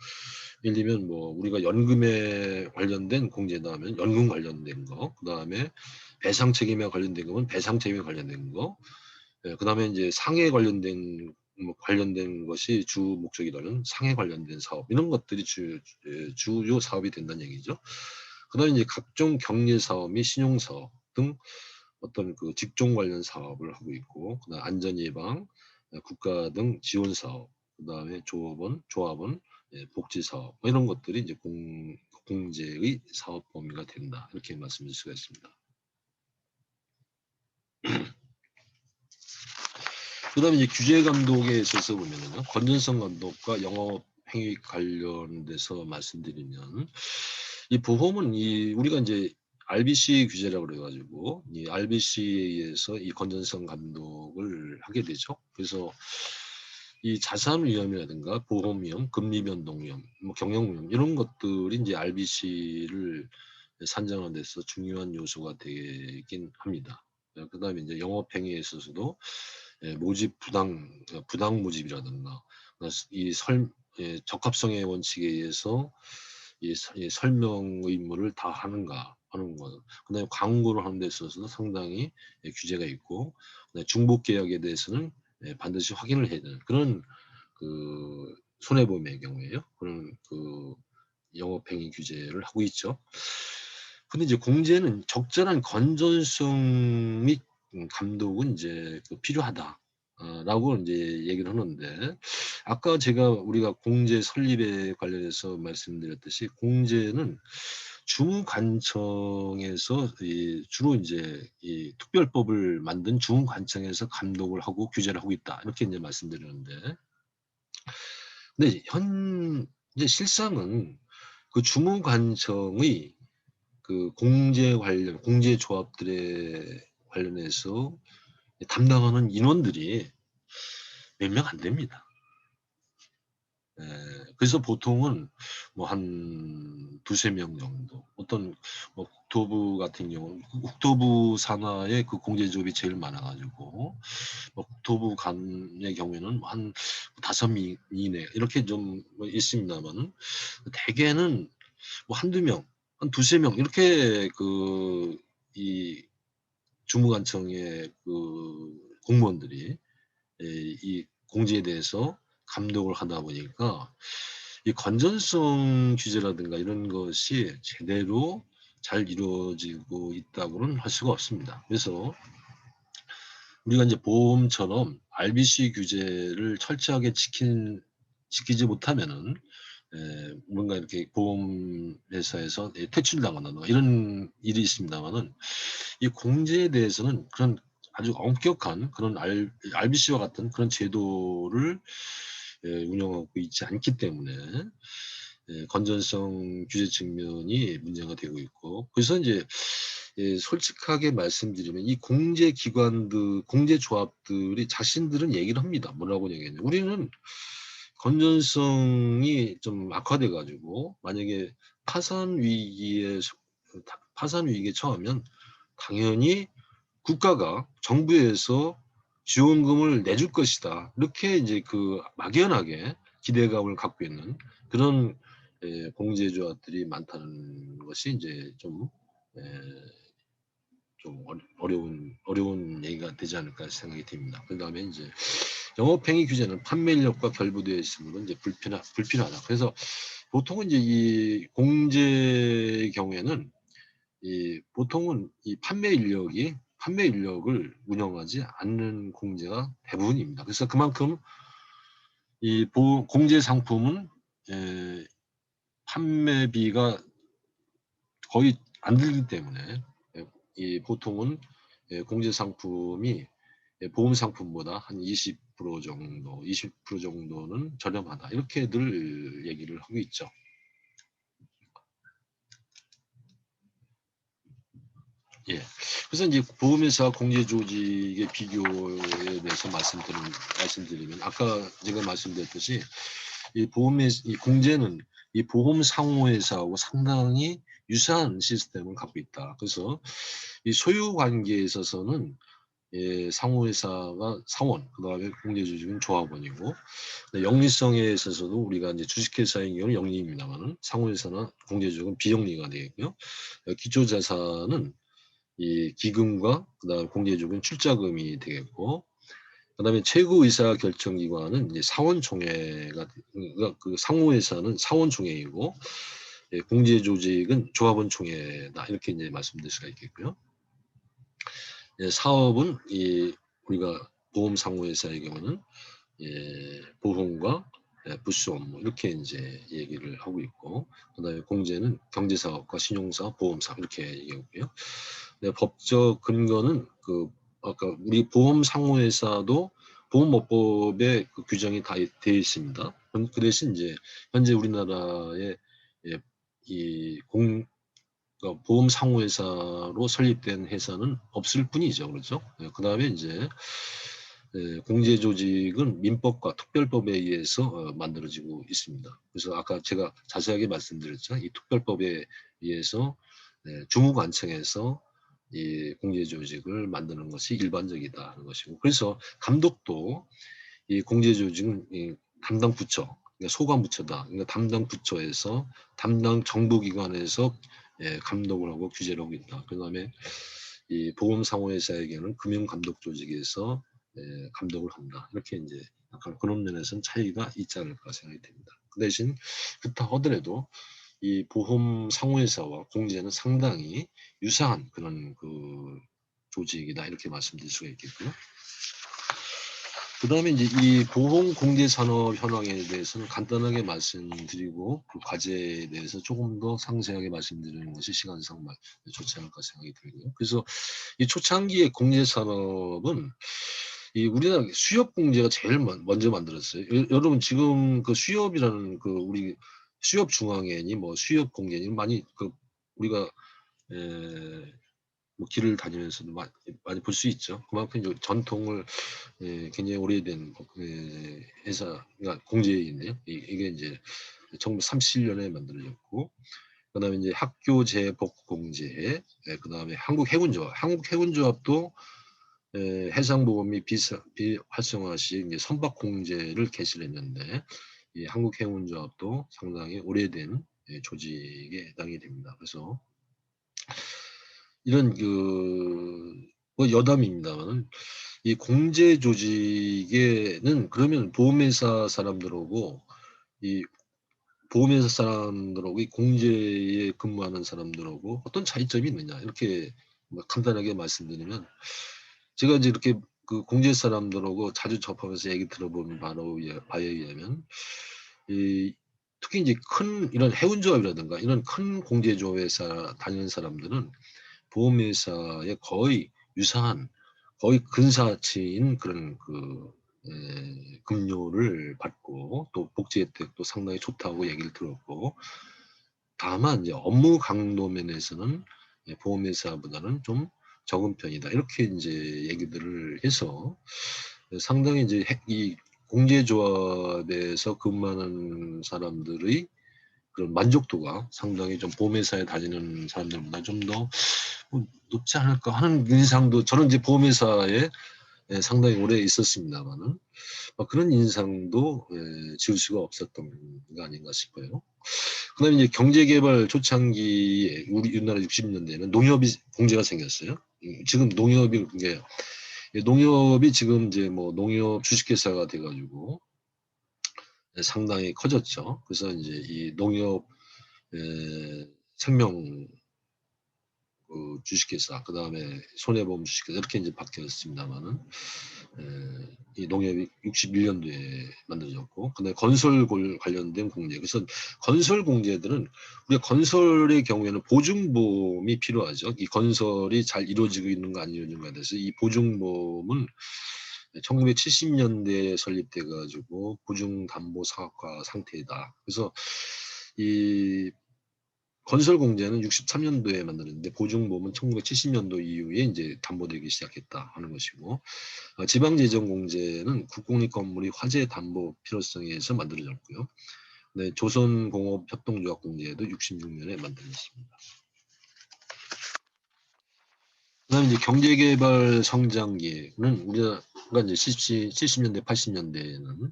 예를 들면 뭐 우리가 연금에 관련된 공제다 하면 연금 관련된 거, 그다음에 배상 책임에 관련된 거면 배상 책임에 관련된 거, 그다음에 이제 상해 관련된 관련된 것이 주 목적이라면 상해 관련된 사업 이런 것들이 주요 사업이 된다는 얘기죠. 그다음에 이제 각종 경제 사업 및 신용 사업 등 어떤 그 직종 관련 사업을 하고 있고, 그다음 안전 예방, 국가 등 지원 사업, 그다음에 조합원, 복지 사업 뭐 이런 것들이 이제 공제의 사업 범위가 된다 이렇게 말씀드릴 수가 있습니다. 그다음에 이제 규제 감독에 있어서 보면은요, 건전성 감독과 영업 행위 관련돼서 말씀드리면 이 보험은 이 우리가 이제 RBC 규제라고 그래가지고 이 RBC에 의해서 이 건전성 감독을 하게 되죠. 그래서 이 자산 위험이라든가 보험 위험, 금리 변동 위험, 뭐 경영 위험 이런 것들이 이제 RBC를 산정하는 데서 중요한 요소가 되긴 합니다. 그다음에 이제 영업 행위에 있어서도 모집 부당 모집이라든가 이 적합성의 원칙에 의해서 이 설명 의무를 다 하는가 하는 것. 그다음에 광고를 하는 데 있어서도 상당히 규제가 있고, 그다음에 중복 계약에 대해서는 반드시 확인을 해야 되는 그런 그 손해보험의 경우에요. 그런 그 영업행위 규제를 하고 있죠. 근데 이제 공제는 적절한 건전성 및 감독은 이제 필요하다. 라고 이제 얘기를 하는데 아까 우리가 공제 설립에 관련해서 말씀드렸듯이 공제는 주무관청에서 주로 이제 이 특별법을 만든 주무관청에서 감독을 하고 규제를 하고 있다 이렇게 이제 말씀드렸는데, 근데 이제 실상은 그 주무관청의 그 공제 조합들에 관련해서 담당하는 인원들이 몇 명 안 됩니다. 그래서 보통은 뭐 한 두세 명 정도. 어떤 뭐 국토부 같은 경우는 국토부 산하의 그 공제조합이 제일 많아 가지고 뭐 국토부 간의 경우에는 한 5명 이내 이렇게 좀 있습니다만 대개는 뭐 한두 명, 한 두세 명 이렇게 이 주무관청의 그 공무원들이 이 공제에 대해서 감독을 하다 보니까 이 건전성 규제라든가 이런 것이 제대로 잘 이루어지고 있다고는 할 수가 없습니다. 그래서 우리가 이제 보험처럼 RBC 규제를 철저하게 지키지 못하면은 뭔가 이렇게 보험 회사에서 퇴출당한다든가 이런 일이 있습니다만은 이 공제에 대해서는 그런 아주 엄격한 그런 RBC와 같은 그런 제도를 운영하고 있지 않기 때문에 건전성 규제 측면이 문제가 되고 있고, 그래서 이제 예, 솔직하게 말씀드리면 이 공제기관들, 공제조합들이 자신들은 얘기를 합니다. 뭐라고 얘기했냐. 우리는 건전성이 좀 악화돼 가지고 만약에 파산 위기에 처하면 당연히 국가가 정부에서 지원금을 내줄 것이다. 이렇게 이제 그 막연하게 기대감을 갖고 있는 그런 공제조합들이 많다는 것이 이제 좀 어려운 얘기가 되지 않을까 생각이 듭니다. 그다음에 이제 영업행위 규제는 판매인력과 결부되어 있으므로 이제 불필요하다. 그래서 보통은 이제 이 공제의 경우에는 보통은 이 판매 인력을 운영하지 않는 공제가 대부분입니다. 그래서 그만큼 이 공제 상품은 판매비가 거의 안 들기 때문에 이 보통은 공제 상품이 보험 상품보다 한 20% 정도, 20% 정도는 저렴하다. 이렇게 늘 얘기를 하고 있죠. 예. 그래서 이제 보험회사 공제 조직의 비교에 대해서 말씀드리면 아까 제가 말씀드렸듯이 이 공제는 이 보험 상호회사하고 상당히 유사한 시스템을 갖고 있다. 그래서 이 소유 관계에 있어서는 상호회사가 사원, 그다음에 공제조직은 조합원이고, 영리성에 있어서도 우리가 이제 주식회사의 경우는 영리입니다만은 상호회사나 공제조직은 비영리가 되겠고요. 기초자산은 이 기금과 그다음 공제조직은 출자금이 되겠고, 그다음에 최고 의사 결정 기관은 이제 사원총회가 그러니까 그 상호회사는 사원총회이고, 공제조직은 조합원총회다 이렇게 이제 말씀드릴 수가 있겠고요. 사업은 우리가 보험 상호회사의 경우는 보험과 부수 업무 이렇게 이제 얘기를 하고 있고, 그다음에 공제는 경제사업과 신용사업, 보험사업 이렇게 얘기하고요. 법적 근거는 아까 우리 보험 상호회사도 보험업법에 그 규정이 다 되어 있습니다. 그 대신 이제 현재 우리나라의 그러니까 보험 상호회사로 설립된 회사는 없을 뿐이죠, 그렇죠? 그다음에 이제 공제 조직은 민법과 특별법에 의해서 만들어지고 있습니다. 그래서 아까 제가 자세하게 말씀드렸죠. 이 특별법에 의해서 주무관청에서 이 공제 조직을 만드는 것이 일반적이다 하는 것이고, 그래서 감독도 이 공제 조직은 이 담당 부처, 그러니까 소관 부처다. 그러니까 담당 부처에서 담당 정부기관에서 감독을 하고 규제를 하고 있다. 그다음에 이 보험상호회사에게는 금융감독 조직에서 감독을 한다. 이렇게 이제 약간 그런 면에서는 차이가 있지 않을까 생각이 됩니다. 그 대신 그렇다 하더라도 이 보험 상호회사와 공제는 상당히 유사한 그런 그 조직이다 이렇게 말씀드릴 수가 있겠고요. 그다음에 이제 이 보험 공제 산업 현황에 대해서는 간단하게 말씀드리고 그 과제에 대해서 조금 더 상세하게 말씀드리는 것이 시간상 좋지 않을까 생각이 들고요. 그래서 이 초창기의 공제 산업은 이 우리나라 수협 공제가 제일 먼저 만들었어요. 여러분 지금 그 수협이라는 그 우리 수협 중앙회니 뭐 수협 공제니 많이 그 우리가 뭐 길을 다니면서도 많이 볼 수 있죠. 그만큼 전통을 굉장히 오래된 회사가 공제인데요. 이게 이제 1937년에 만들어졌고, 그다음에 이제 학교 재복 공제, 그다음에 한국해운조합도 해상보험 및 비활성화 시 이제 선박 공제를 개시를 했는데, 이 한국해운조합도 상당히 오래된 조직에 해당이 됩니다. 그래서 이런 뭐 여담입니다만은 이 공제 조직에는 그러면 보험회사 사람들하고 이 보험회사 사람들하고 이 공제에 근무하는 사람들하고 어떤 차이점이 있느냐 이렇게 뭐 간단하게 말씀드리면, 제가 이제 이렇게 그 공제 사람들하고 자주 접하면서 얘기 들어보는 바에 의하면 특히 이제 큰 이런 해운조합이라든가 이런 큰 공제조회사 다니는 사람들은 보험회사에 거의 유사한 거의 근사치인 그런 급료를 받고 또 복지 혜택도 상당히 좋다고 얘기를 들었고, 다만 이제 업무 강도 면에서는 보험회사보다는 좀 적은 편이다. 이렇게 이제 얘기들을 해서 상당히 이제 이 공제조합에서 근무하는 사람들의 그런 만족도가 상당히 좀 보험회사에 다니는 사람들보다 좀 더 높지 않을까 하는 인상도, 저는 이제 보험회사에 상당히 오래 있었습니다만은 그런 인상도 지울 수가 없었던 거 아닌가 싶어요. 그다음에 이제 경제개발 초창기에 우리나라 60년대에는 농협이 공제가 생겼어요. 지금 농협이 이게 농협이 지금 이제 뭐 농협 주식회사가 돼가지고 상당히 커졌죠. 그래서 이제 이 농협 생명 주식회사, 그 다음에 손해보험 주식회사 이렇게 이제 바뀌었습니다만은 이 농협이 61년도에 만들어졌고, 근데 건설 관련된 공제. 그래서 건설 공제들은 우리가 건설의 경우에는 보증보험이 필요하죠. 이 건설이 잘 이루어지고 있는가 안 이루어지는가에 대해서 이 보증보험은 1970년대에 설립돼 가지고 보증담보사업화 상태이다. 그래서 이 건설 공제는 63년도에 만들었는데 보증보험은 1970년도 이후에 이제 담보되기 시작했다 하는 것이고, 지방재정 공제는 국공립 건물이 화재 담보 필요성에 의해서 만들어졌고요. 네, 조선공업협동조합 공제도 66년에 만들어졌습니다. 그다음에 이제 경제개발 성장기에는 우리가 이제 70년대, 80년대에는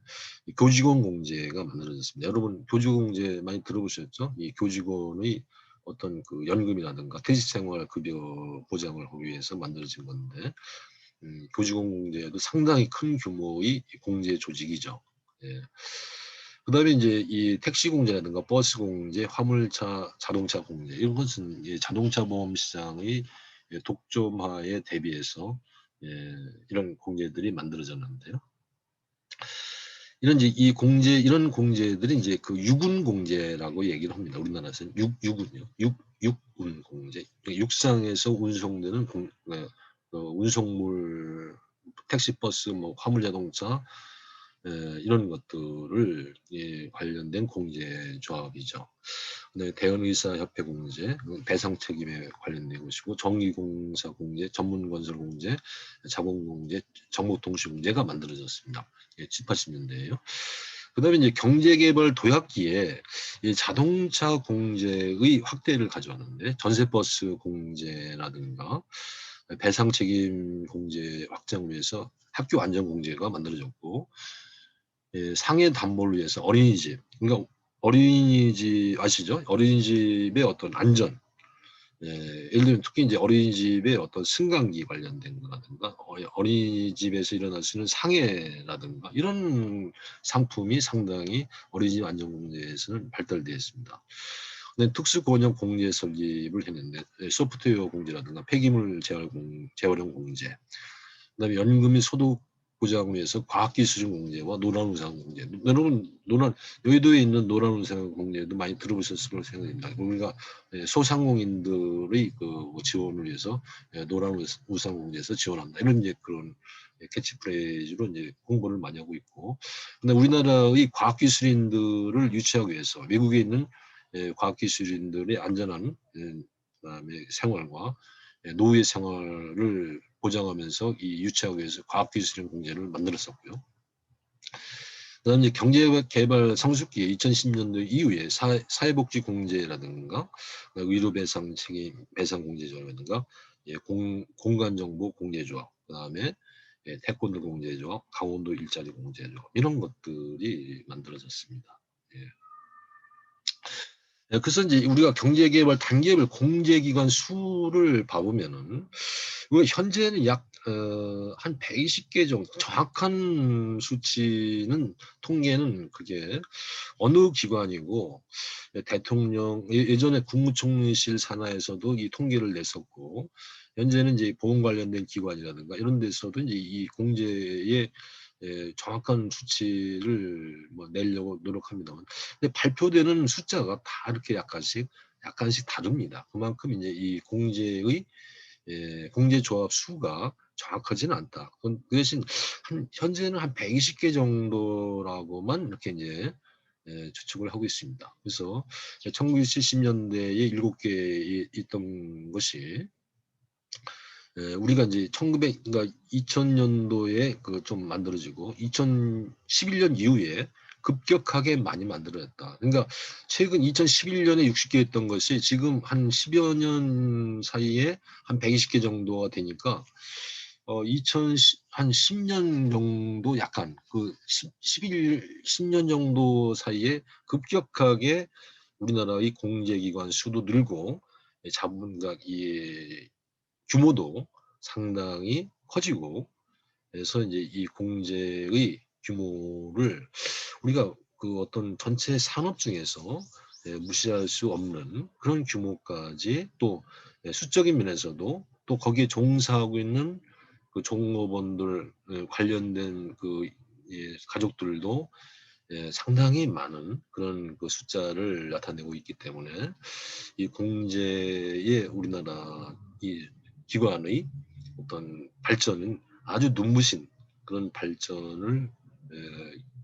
교직원 공제가 만들어졌습니다. 여러분 교직원 공제 많이 들어보셨죠? 이 교직원의 어떤 그 연금이라든가 퇴직생활급여 보장을 하기 위해서 만들어진 건데, 교직원 공제도 상당히 큰 규모의 공제 조직이죠. 예. 그다음에 이제 이 택시 공제라든가 버스 공제, 화물차, 자동차 공제, 이런 것은 자동차 보험 시장의 독점화에 대비해서 이런 공제들이 만들어졌는데요. 이런 이제 이런 공제들이 이제 그 유군 공제라고 얘기를 합니다. 우리나라에서는 유군요. 육운 공제. 육상에서 운송되는 운송물, 택시, 버스, 뭐 화물 자동차 이런 것들을 관련된 공제 조합이죠. 네, 대한의사협회 공제, 배상 책임에 관련된 것이고, 정의공사 공제, 전문건설 공제, 자본공제, 정보통신 공제가 만들어졌습니다. 80년대에요. 그다음에 이제 경제개발 도약기에 이 자동차 공제의 확대를 가져왔는데, 전세버스 공제라든가 배상 책임 공제 확장을 위해서 학교 안전 공제가 만들어졌고, 상해 담보를 위해서 어린이집, 그러니까 어린이집 아시죠? 어린이집의 어떤 안전, 예를 들면 특히 이제 어린이집의 어떤 승강기 관련된 거라든가 어린이집에서 일어날 수 있는 상해라든가 이런 상품이 상당히 어린이집 안전공제에서는 발달되어 있습니다. 근데 특수고용 공제 설립을 했는데 소프트웨어 공제라든가 폐기물 재활용 공제, 그다음에 연금 및 소득 보장을 위해서 과학기술 공제와 노란우산 공제. 여러분 여의도에 있는 노란우산 공제도 많이 들어보셨을 거로 생각됩니다. 우리가 소상공인들의 그 지원을 위해서 노란우산 공제에서 지원한다. 이런 이제 그런 캐치프레이즈로 이제 홍보를 많이 하고 있고, 근데 우리나라의 과학기술인들을 유치하기 위해서 외국에 있는 과학기술인들의 안전한 그다음에 생활과 노후의 생활을 보장하면서 이 유치하기 위해서 과학기술인 공제를 만들었었고요. 그다음 이제 경제개발 성숙기에 2010년도 이후에 사회복지 공제라든가 의료배상 책임 배상 공제조합이라든가 공간정보 공제조합, 그다음에 태권도 공제조합, 강원도 일자리 공제조합, 이런 것들이 만들어졌습니다. 그래서 이제 우리가 경제개발 단계별 공제기관 수를 봐보면은 현재는 약 한 120개 정도, 정확한 수치는 통계는 그게 어느 기관이고, 대통령 예전에 국무총리실 산하에서도 이 통계를 냈었고, 현재는 이제 보험 관련된 기관이라든가 이런 데서도 이제 이 공제의 정확한 수치를 뭐 내려고 노력합니다만, 근데 발표되는 숫자가 다 이렇게 약간씩 다릅니다. 그만큼 이제 이 공제의 공제조합 수가 정확하지는 않다. 그 대신 현재는 한 120개 정도라고만 이렇게 이제 추측을 하고 있습니다. 그래서 1970년대에 7개 있던 것이 우리가 이제 1900, 그러니까 2000년도에 그 좀 만들어지고 2011년 이후에 급격하게 많이 만들어졌다. 그러니까 최근 2011년에 60개 했던 것이 지금 한 10여 년 사이에 한 120개 정도가 되니까 한 10년 정도 약간 그 10년 정도 사이에 급격하게 우리나라의 공제기관 수도 늘고 자본각 이 규모도 상당히 커지고 그래서 이제 이 공제의 규모를 우리가 그 어떤 전체 산업 중에서 무시할 수 없는 그런 규모까지 또 수적인 면에서도 또 거기에 종사하고 있는 그 종업원들 관련된 그 가족들도 상당히 많은 그런 그 숫자를 나타내고 있기 때문에 이 공제의 우리나라 이 기관의 어떤 발전은 아주 눈부신 그런 발전을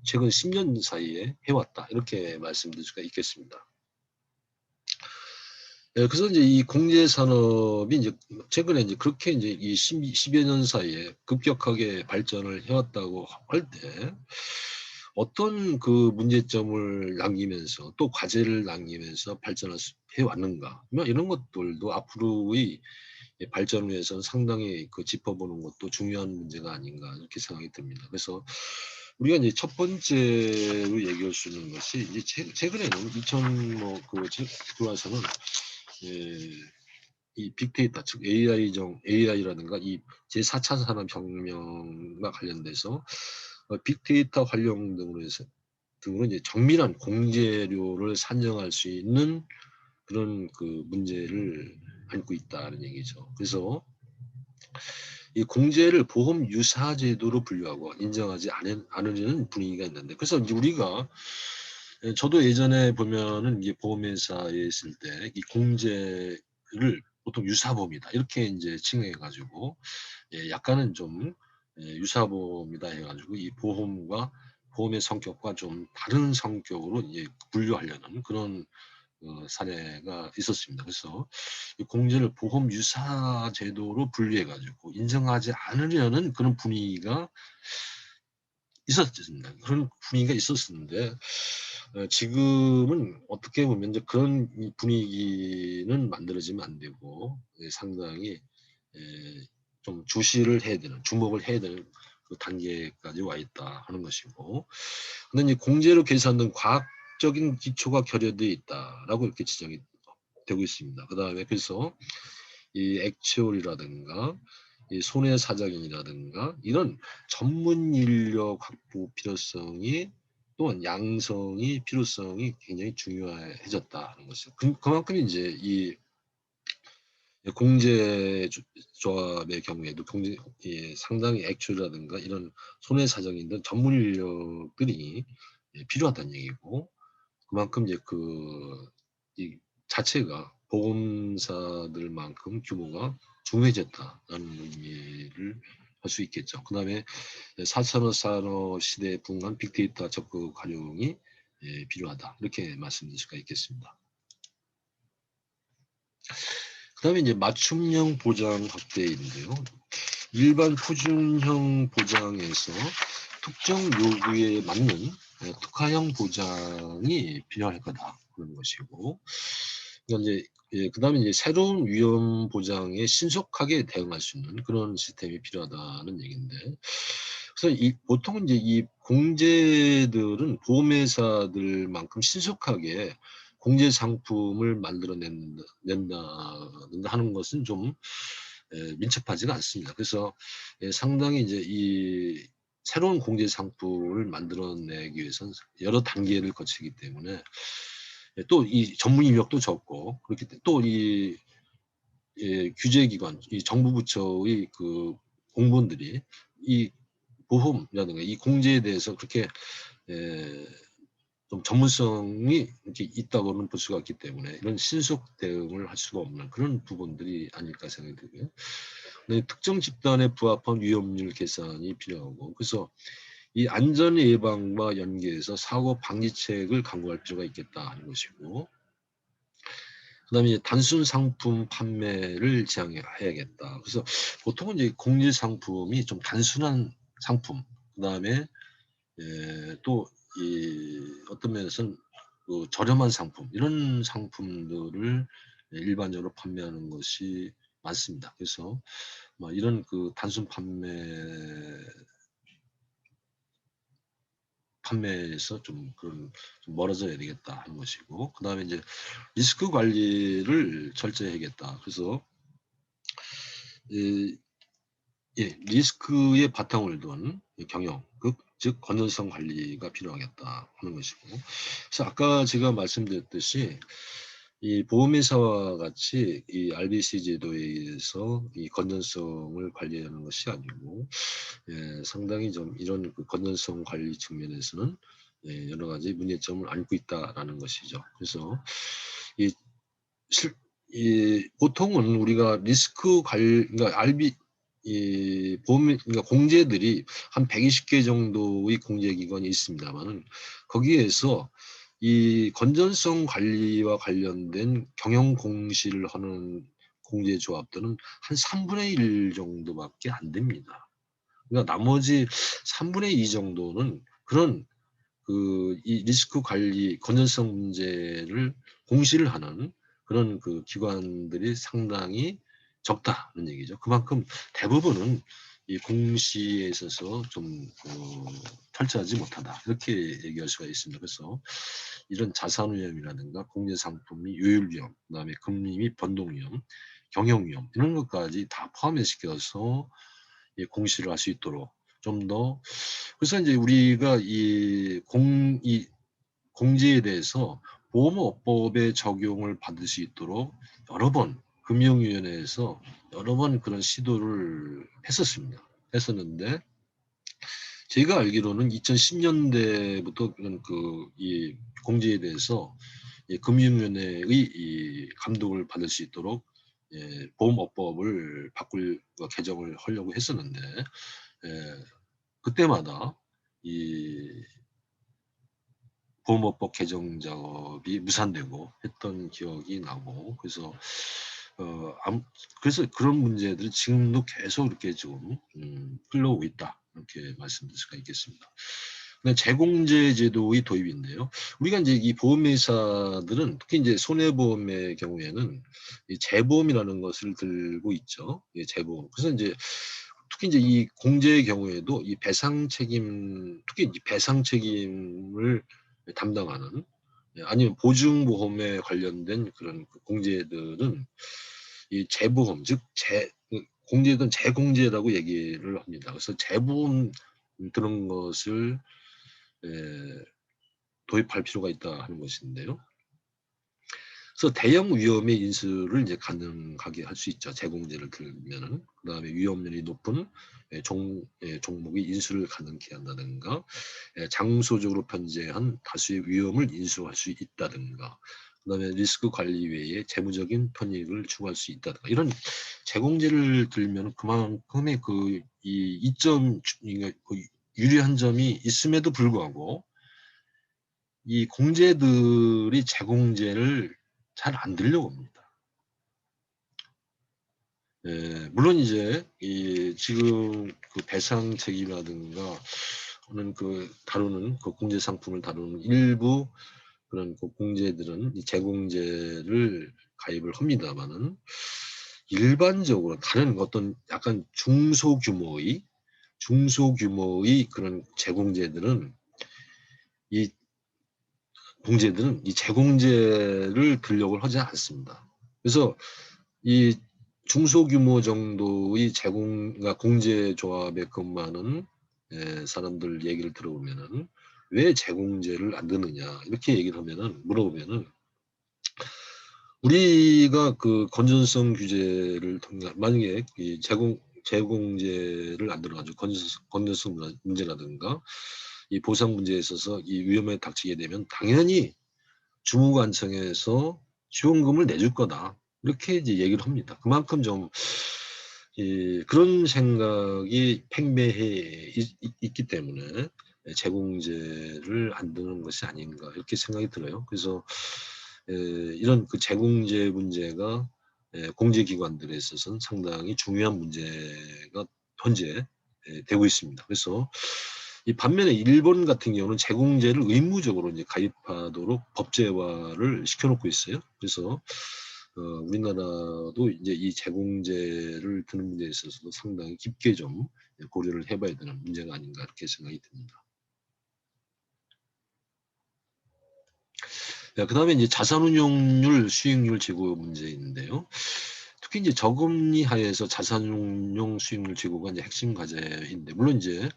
최근 10년 사이에 해왔다 이렇게 말씀드릴 수가 있겠습니다. 그래서 이제 이 공제 산업이 이제 최근에 이제 그렇게 이제 이 10여 년 사이에 급격하게 발전을 해왔다고 할 때 어떤 그 문제점을 남기면서 또 과제를 남기면서 발전을 해왔는가 이런 것들도 앞으로의 발전을 위해서는 상당히 그 짚어보는 것도 중요한 문제가 아닌가 이렇게 생각이 듭니다. 그래서 우리가 이제 첫 번째로 얘기할 수 있는 것이 이제 최근에는 2000뭐그 들어와서는 이 빅데이터 즉 AI라든가 이 제4차 산업혁명과 관련돼서 빅데이터 활용 등으로 이제 정밀한 공제료를 산정할 수 있는 그런 그 문제를 안고 있다는 얘기죠. 그래서 이 공제를 보험 유사 제도로 분류하고 인정하지 않으려는 분위기가 있는데 그래서 이제 우리가 저도 예전에 보면은 이게 보험회사에 있을 때 이 공제를 보통 유사보험이다 이렇게 이제 칭해가지고 약간은 좀 유사보험이다 해가지고 이 보험의 성격과 좀 다른 성격으로 이제 분류하려는 그런 사례가 있었습니다. 그래서 이 공제를 보험 유사 제도로 분류해가지고 인정하지 않으려는 그런 분위기가 있었습니다. 그런 분위기가 있었는데 지금은 어떻게 보면 이제 그런 분위기는 만들어지면 안 되고 상당히 좀 주시를 해야 되는 주목을 해야 되는 그 단계까지 와 있다 하는 것이고 근데 이제 공제로 계산된 과학적인 기초가 결여되어 있다라고 이렇게 지적이 되고 있습니다. 그다음에 그래서 이 액추얼이라든가 이 손해사정이라든가 이런 전문 인력 확보 필요성이 또한 양성이 필요성이 굉장히 중요해졌다는 것이죠. 그만큼 이제 이 공제 조합의 경우에도 상당히 액추얼이라든가 이런 손해사정인 등 전문 인력들이 필요하다는 얘기고 그만큼 이제 이 자체가 보험사들만큼 규모가 중요해졌다는 의미를 할 수 있겠죠. 그 다음에 4차원 산업 시대에 부응한 빅데이터 적극 활용이 필요하다. 이렇게 말씀드릴 수가 있겠습니다. 그 다음에 이제 맞춤형 보장 확대인데요. 일반 표준형 보장에서 특정 요구에 맞는 특화형 보장이 필요할 거다. 그런 것이고. 이제 그다음에 이제 새로운 위험 보장에 신속하게 대응할 수 있는 그런 시스템이 필요하다는 얘기인데, 그래서 보통 이제 이 공제들은 보험회사들만큼 신속하게 공제 상품을 낸다 하는 것은 좀 민첩하지가 않습니다. 그래서 상당히 이제 이 새로운 공제 상품을 만들어내기 위해서는 여러 단계를 거치기 때문에 또 이 전문 인력도 적고 그렇기 때문에 또 이 규제기관, 이 정부 부처의 그 공무원들이 이 보험이라든가 이 공제에 대해서 그렇게 좀 전문성이 이렇게 있다고는 볼 수가 없기 때문에 이런 신속 대응을 할 수가 없는 그런 부분들이 아닐까 생각이 들고요. 특정 집단에 부합한 위험률 계산이 필요하고 그래서 이 안전 예방과 연계해서 사고 방지책을 강구할 필요가 있겠다 하는 것이고, 그다음에 이제 단순 상품 판매를 지향해야겠다. 그래서 보통은 이제 공제 상품이 좀 단순한 상품, 그다음에 또 이 어떤 면에서는 그 저렴한 상품, 이런 상품들을 일반적으로 판매하는 것이 많습니다. 그래서 뭐 이런 그 단순 판매에서 좀 그런 좀 멀어져야 되겠다 하는 것이고, 그다음에 이제 리스크 관리를 철저히 해야겠다. 그래서 이 리스크의 바탕을 둔 경영, 즉 건전성 관리가 필요하겠다 하는 것이고, 그래서 아까 제가 말씀드렸듯이 이 보험회사와 같이 이 RBC 제도에 의해서 이 건전성을 관리하는 것이 아니고, 상당히 좀 이런 그 건전성 관리 측면에서는 여러 가지 문제점을 안고 있다라는 것이죠. 그래서 이 실 이 보통은 우리가 리스크 그러니까 이 보험, 그러니까 공제들이 한 120개 정도의 공제 기관이 있습니다마는, 거기에서 이 건전성 관리와 관련된 경영 공시를 하는 공제 조합들은 한 3분의 1 정도밖에 안 됩니다. 그러니까 나머지 3분의 2 정도는 그런 그 이 리스크 관리 건전성 문제를 공시를 하는 그런 그 기관들이 상당히 적다는 얘기죠. 그만큼 대부분은 이 공시에 있어서 좀 철저하지 못하다, 이렇게 얘기할 수가 있습니다. 그래서 이런 자산 위험이라든가 공제 상품이 요율 위험, 그다음에 금리 및 변동 위험, 경영 위험, 이런 것까지 다 포함해 시켜서 이 공시를 할 수 있도록 좀 더, 그래서 이제 우리가 이 공제에 대해서 보험업법의 적용을 받을 수 있도록 여러 번 금융위원회에서 여러 번 그런 시도를 했었는데, 제가 알기로는 2010년대부터 그런 그 이 공제에 대해서 이 금융위원회의 이 감독을 받을 수 있도록 보험업법을 개정을 하려고 했었는데, 그때마다 이 보험업법 개정 작업이 무산되고 했던 기억이 나고, 그래서 그래서 그런 문제들이 지금도 계속 이렇게 좀 흘러오고 있다, 이렇게 말씀드릴 수가 있겠습니다. 재공제 제도의 도입인데요. 우리가 이제 이 보험회사들은 특히 이제 손해보험의 경우에는 이 재보험이라는 것을 들고 있죠. 재보험. 그래서 이제 특히 이제 이 공제의 경우에도 이 배상 책임, 특히 이 배상 책임을 담당하는, 아니면 보증보험에 관련된 그런 그 공제들은 이 재보험, 즉 공제든 재공제라고 얘기를 합니다. 그래서 재보험 그런 것을 도입할 필요가 있다 하는 것인데요. 그래서 대형 위험의 인수를 이제 가능하게 할 수 있죠. 재공제를 들면은. 그다음에 위험률이 높은 종목의 인수를 가능케 한다든가, 장소적으로 편제한 다수의 위험을 인수할 수 있다든가, 그다음에 리스크 관리 외에 재무적인 편익을 추구할 수 있다든가, 이런 재공제를 들면 그만큼의 그 이 이점, 그러니까 그 유리한 점이 있음에도 불구하고 이 공제들이 재공제를 잘 안 들려고 합니다. 물론 이제 이 지금 그 배상 책임이라든가 하는 다루는 그 공제 상품을 다루는 일부 그런 그 공제들은 이 재공제를 가입을 합니다마는, 일반적으로 다른 어떤 약간 중소규모의 그런 재공제들은 이 재공제를 들려고 하지 않습니다. 그래서 이 중소규모 정도의 그러니까 공제 조합에 근무하는 사람들 얘기를 들어보면은 왜 재공제를 안 드느냐, 이렇게 얘기를 물어보면은, 우리가 그 건전성 규제를 통해 만약에 이 재공제를 안 들어가지고 건전성 문제라든가 이 보상 문제에 있어서 이 위험에 닥치게 되면 당연히 주무관청에서 지원금을 내줄 거다, 이렇게 이제 얘기를 합니다. 그만큼 좀 그런 생각이 팽배해 있기 때문에 재공제를 안 드는 것이 아닌가 이렇게 생각이 들어요. 그래서 이런 그 재공제 문제가 공제기관들에 있어서는 상당히 중요한 문제가 현재 되고 있습니다. 그래서 이 반면에 일본 같은 경우는 재공제를 의무적으로 이제 가입하도록 법제화를 시켜놓고 있어요. 그래서 우리나라도 이제 이 재공제를 드는 문제에 있어서도 상당히 깊게 좀 고려를 해봐야 되는 문제가 아닌가 이렇게 생각이 듭니다. 그다음에 이제 자산운용률 수익률 제고 문제인데요. 특히 이제 저금리 하에서 자산운용 수익률 제고가 이제 핵심 과제인데, 물론 이제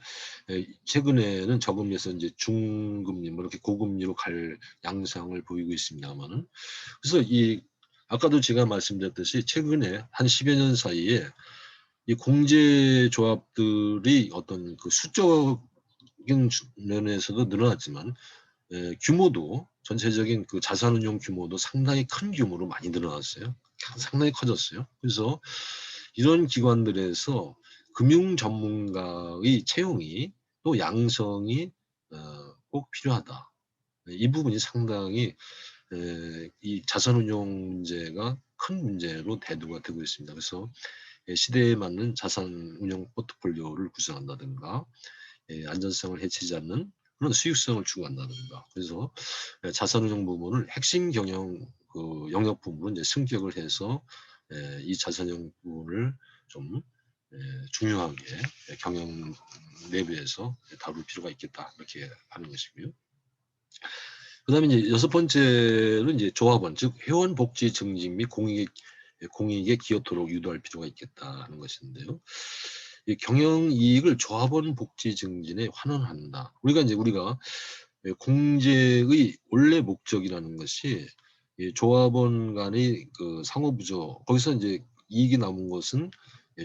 최근에는 저금리에서 이제 중금리 뭐 이렇게 고금리로 갈 양상을 보이고 있습니다만은, 그래서 이 아까도 제가 말씀드렸듯이 최근에 한 10여 년 사이에 이 공제 조합들이 어떤 그 수적인 면에서도 늘어났지만 규모도 전체적인 그 자산운용 규모도 상당히 큰 규모로 많이 늘어났어요. 상당히 커졌어요. 그래서 이런 기관들에서 금융 전문가의 채용이 또 양성이 꼭 필요하다. 이 부분이 상당히 이 자산운용 문제가 큰 문제로 대두가 되고 있습니다. 그래서 시대에 맞는 자산운용 포트폴리오를 구성한다든가 안전성을 해치지 않는 그런 수익성을 추구한다든가, 그래서 자산운용 부문을 핵심 경영 그 영역 부문으로 이제 승격을 해서 이 자산운용 부문을 좀 중요하게 경영 내부에서 다룰 필요가 있겠다 이렇게 하는 것이고요. 그다음에 이제 여섯 번째로 이제 조합원 즉 회원 복지 증진 및 공익에 기여토록 유도할 필요가 있겠다 하는 것인데요. 이 경영 이익을 조합원 복지 증진에 환원한다. 우리가 공제의 원래 목적이라는 것이 이 조합원 간의 그 상호부조, 거기서 이제 이익이 남은 것은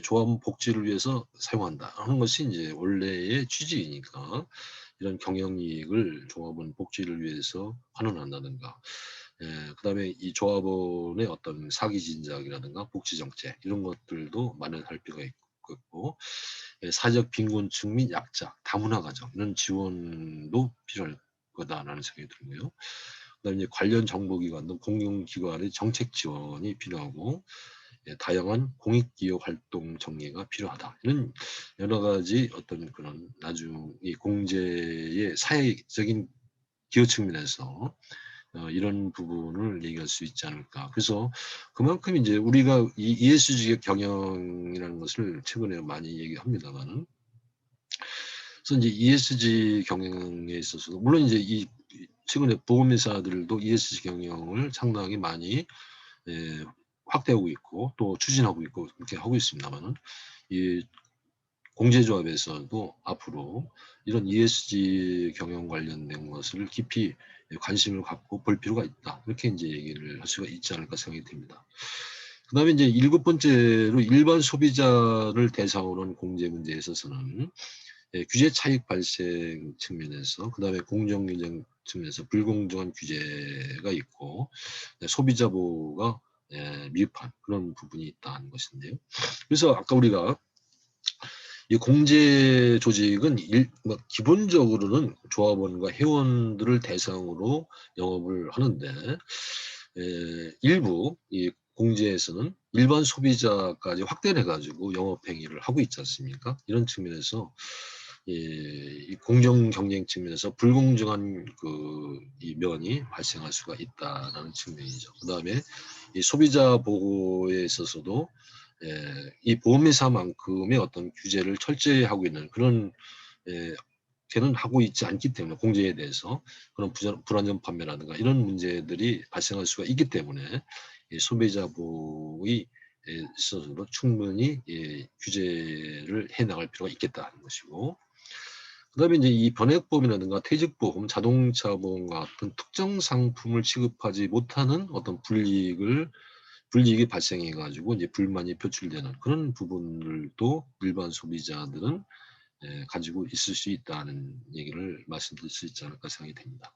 조합원 복지를 위해서 사용한다 하는 것이 이제 원래의 취지이니까, 이런 경영 이익을 조합원 복지를 위해서 환원한다든가, 그다음에 이 조합원의 어떤 사기 진작이라든가 복지 정책 이런 것들도 마련할 필요가 있고, 사회적 빈곤층 및 약자, 다문화 가정 이런 지원도 필요할 거다라는 생각이 들고요. 그다음에 이제 관련 정보기관도 공공기관의 정책 지원이 필요하고, 다양한 공익기업 활동 정리가 필요하다. 이런 여러 가지 어떤 그런 나중 이 공제의 사회적인 기여 측면에서 이런 부분을 얘기할 수 있지 않을까. 그래서 그만큼 이제 우리가 이 ESG 경영이라는 것을 최근에 많이 얘기합니다만은, 그래서 이제 ESG 경영에 있어서 물론 이제 이 최근에 보험회사들도 ESG 경영을 상당히 많이 확대하고 있고 또 추진하고 있고 그렇게 하고 있습니다만은, 이 공제조합에서도 앞으로 이런 ESG 경영 관련된 것을 깊이 관심을 갖고 볼 필요가 있다. 이렇게 이제 얘기를 할 수가 있지 않을까 생각이 듭니다. 그다음에 이제 일곱 번째로 일반 소비자를 대상으로 한 공제 문제에 있어서는 규제 차익 발생 측면에서, 그다음에 공정경쟁 측면에서 불공정한 규제가 있고 소비자 보호가 미흡한 그런 부분이 있다는 것인데요. 그래서 아까 우리가 이 공제 조직은 기본적으로는 조합원과 회원들을 대상으로 영업을 하는데, 일부 이 공제에서는 일반 소비자까지 확대를 해가지고 영업 행위를 하고 있지 않습니까? 이런 측면에서 이 공정 경쟁 측면에서 불공정한 이 면이 발생할 수가 있다라는 측면이죠. 그다음에 이 소비자 보호에 있어서도 이 보험회사만큼의 어떤 규제를 철저히 하고 있는 그런 걔는 하고 있지 않기 때문에, 공제에 대해서 그런 불안전 판매라든가 이런 문제들이 발생할 수가 있기 때문에 소비자 보호에 있어서도 충분히 규제를 해 나갈 필요가 있겠다는 것이고, 그다음에 이제 이 변액보험이라든가 퇴직보험, 자동차 보험과 같은 특정 상품을 취급하지 못하는 어떤 불이익이 발생해 가지고 이제 불만이 표출되는 그런 부분들도 일반 소비자들은 가지고 있을 수 있다는 얘기를 말씀드릴 수 있지 않을까 생각이 됩니다.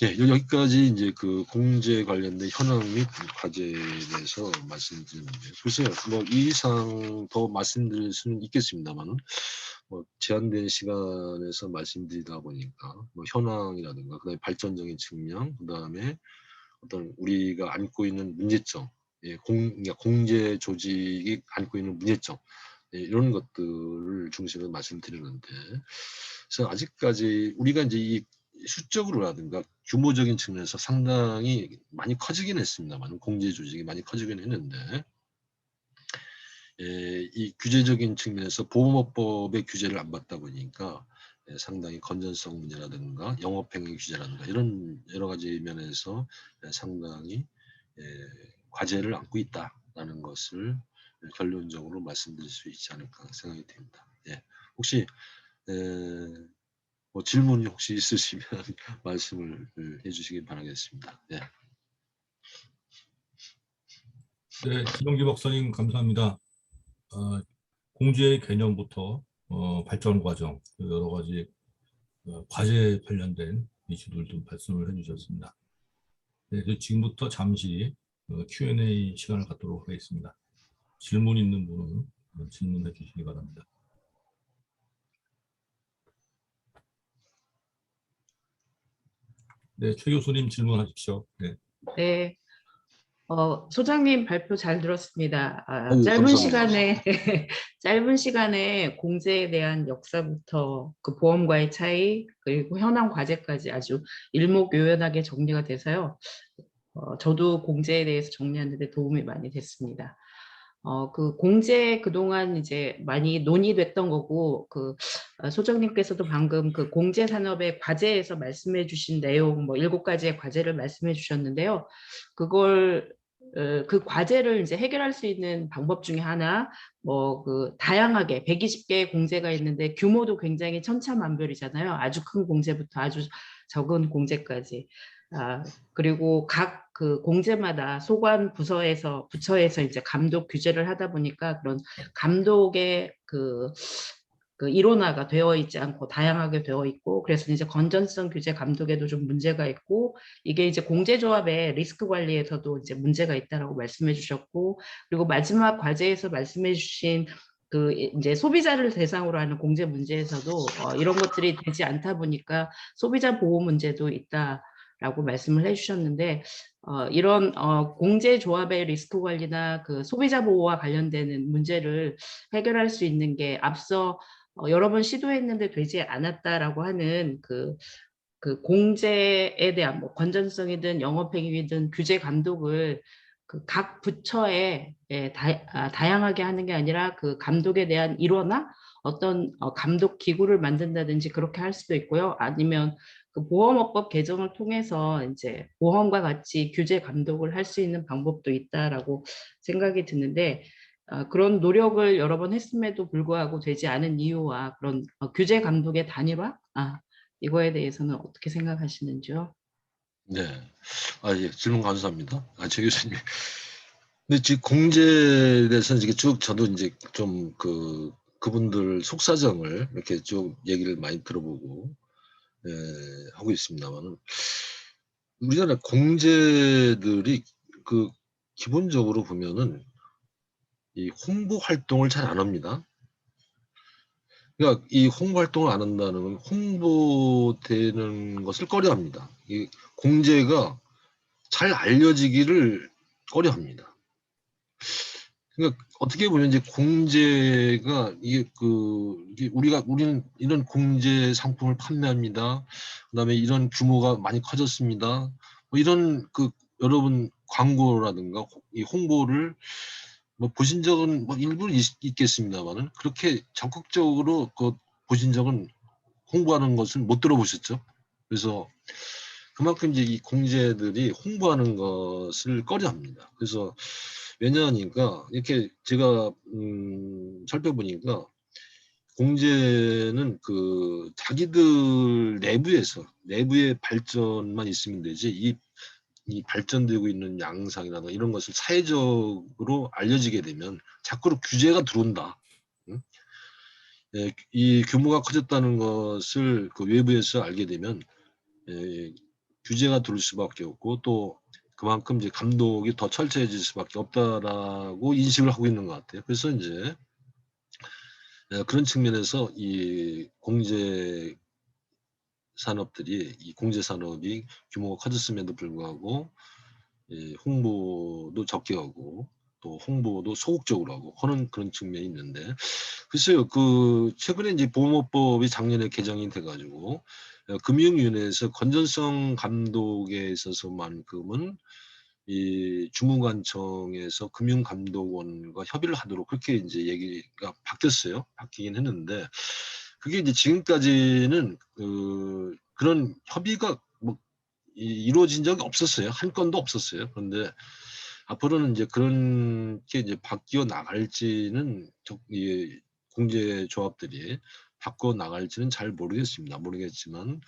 여기까지 이제 그 공제 관련된 현황 및 과제에 대해서 말씀드렸는데요. 글쎄요, 뭐 이 이상 더 말씀드릴 수는 있겠습니다만은, 제한된 시간에서 말씀드리다 보니까 현황이라든가 그다음에 발전적인 측면, 그다음에 어떤 우리가 안고 있는 문제점, 그러니까 공제 조직이 안고 있는 문제점, 이런 것들을 중심으로 말씀드리는데, 그래서 아직까지 우리가 이제 이 수적으로라든가 규모적인 측면에서 상당히 많이 커지긴 했습니다만, 공제 조직이 많이 커지긴 했는데, 이 규제적인 측면에서 보호법의 규제를 안 받다 보니까 상당히 건전성 문제라든가 영업행위 규제라든가 이런 여러 가지 면에서 상당히 과제를 안고 있다라는 것을 결론적으로 말씀드릴 수 있지 않을까 생각이 됩니다. 혹시 질문이 혹시 있으시면 말씀을 해주시기 바라겠습니다. 네, 김영기 박사님 감사합니다. 공주의 개념부터 발전 과정, 여러 가지 과제 관련된 이슈들도 말씀을 해주셨습니다. 네, 지금부터 잠시 Q&A 시간을 갖도록 하겠습니다. 질문 있는 분은 질문해 주시기 바랍니다. 네, 최 교수님 질문하십시오. 네. 네, 소장님 발표 잘 들었습니다. 짧은 감사합니다. 시간에 짧은 시간에 공제에 대한 역사부터 그 보험과의 차이 그리고 현황 과제까지 아주 일목요연하게 정리가 돼서요. 저도 공제에 대해서 정리하는 데 도움이 많이 됐습니다. 그 공제 그동안 이제 많이 논의됐던 거고, 소장님께서도 방금 그 공제 산업의 과제에서 말씀해 주신 내용, 뭐 7가지의 과제를 말씀해 주셨는데요. 그 과제를 이제 해결할 수 있는 방법 중에 하나, 다양하게 120개의 공제가 있는데 규모도 굉장히 천차만별이잖아요. 아주 큰 공제부터 아주 적은 공제까지. 그리고 각 그 공제마다 소관 부처에서 이제 감독 규제를 하다 보니까 그런 감독의 그 일원화가 되어 있지 않고 다양하게 되어 있고, 그래서 이제 건전성 규제 감독에도 좀 문제가 있고, 이게 이제 공제조합의 리스크 관리에서도 이제 문제가 있다라고 말씀해 주셨고, 그리고 마지막 과제에서 말씀해 주신 그 이제 소비자를 대상으로 하는 공제 문제에서도 이런 것들이 되지 않다 보니까 소비자 보호 문제도 있다라고 말씀을 해주셨는데, 이런 공제 조합의 리스크 관리나 그 소비자 보호와 관련되는 문제를 해결할 수 있는 게 앞서 여러 번 시도했는데 되지 않았다라고 하는 그 공제에 대한 뭐 건전성이든 영업행위든 규제 감독을 그 각 부처에 다양하게 하는 게 아니라 그 감독에 대한 일원화 어떤 감독 기구를 만든다든지 그렇게 할 수도 있고요. 아니면 그 보험업법 개정을 통해서 이제 보험과 같이 규제 감독을 할 수 있는 방법도 있다라고 생각이 드는데, 그런 노력을 여러 번 했음에도 불구하고 되지 않은 이유와 그런 규제 감독의 단일화, 이거에 대해서는 어떻게 생각하시는지요? 네. 질문 감사합니다. 최 교수님. 근데 지금 공제에 대해서는 이게 쭉 저도 이제 좀 그분들 속사정을 이렇게 쭉 얘기를 많이 들어보고 하고 있습니다만은, 우리나라 공제들이 기본적으로 보면은 이 홍보 활동을 잘 안 합니다. 그러니까 이 홍보 활동을 안 한다는 건 홍보되는 것을 꺼려합니다. 이 공제가 잘 알려지기를 꺼려합니다. 그러니까 어떻게 보면 이제 공제가 이게 우리는 이런 공제 상품을 판매합니다. 그다음에 이런 규모가 많이 커졌습니다. 뭐 이런 여러분 광고라든가 이 홍보를 뭐 보신 적은 뭐 일부 있겠습니다만은, 그렇게 적극적으로 보신 적은 홍보하는 것을 못 들어보셨죠. 그래서 그만큼 이제 이 공제들이 홍보하는 것을 꺼려합니다. 그래서 왜냐하니까 이렇게 제가 살펴보니까 공제는 자기들 내부의 발전만 있으면 되지, 이 발전되고 있는 양상이라든가 이런 것을 사회적으로 알려지게 되면 자꾸로 규제가 들어온다. 이 규모가 커졌다는 것을 외부에서 알게 되면 규제가 들어올 수밖에 없고, 또 그만큼 이제 감독이 더 철저해질 수밖에 없다라고 인식을 하고 있는 것 같아요. 그래서 이제 그런 측면에서 이 공제 산업들이 이 공제 산업이 규모가 커졌음에도 불구하고 홍보도 적게 하고 또 홍보도 소극적으로 하고 하는 그런 측면이 있는데 글쎄요. 최근에 이제 보험업법이 작년에 개정이 돼 가지고 금융위원회에서 건전성 감독에 있어서만큼은 이 주무관청에서 금융감독원과 협의를 하도록 그렇게 인제 얘기가 바뀌었어요. 바뀌긴 했는데 그게 이제 지금까지는 그런 협의가 뭐 이루어진 적이 없었어요. 한 건도 없었어요. 그런데 앞으로는 인제 그런 게 이제 바뀌어 나갈지는 이 공제조합들이 바꿔 나갈지는 잘 모르겠습니다. 모르겠지만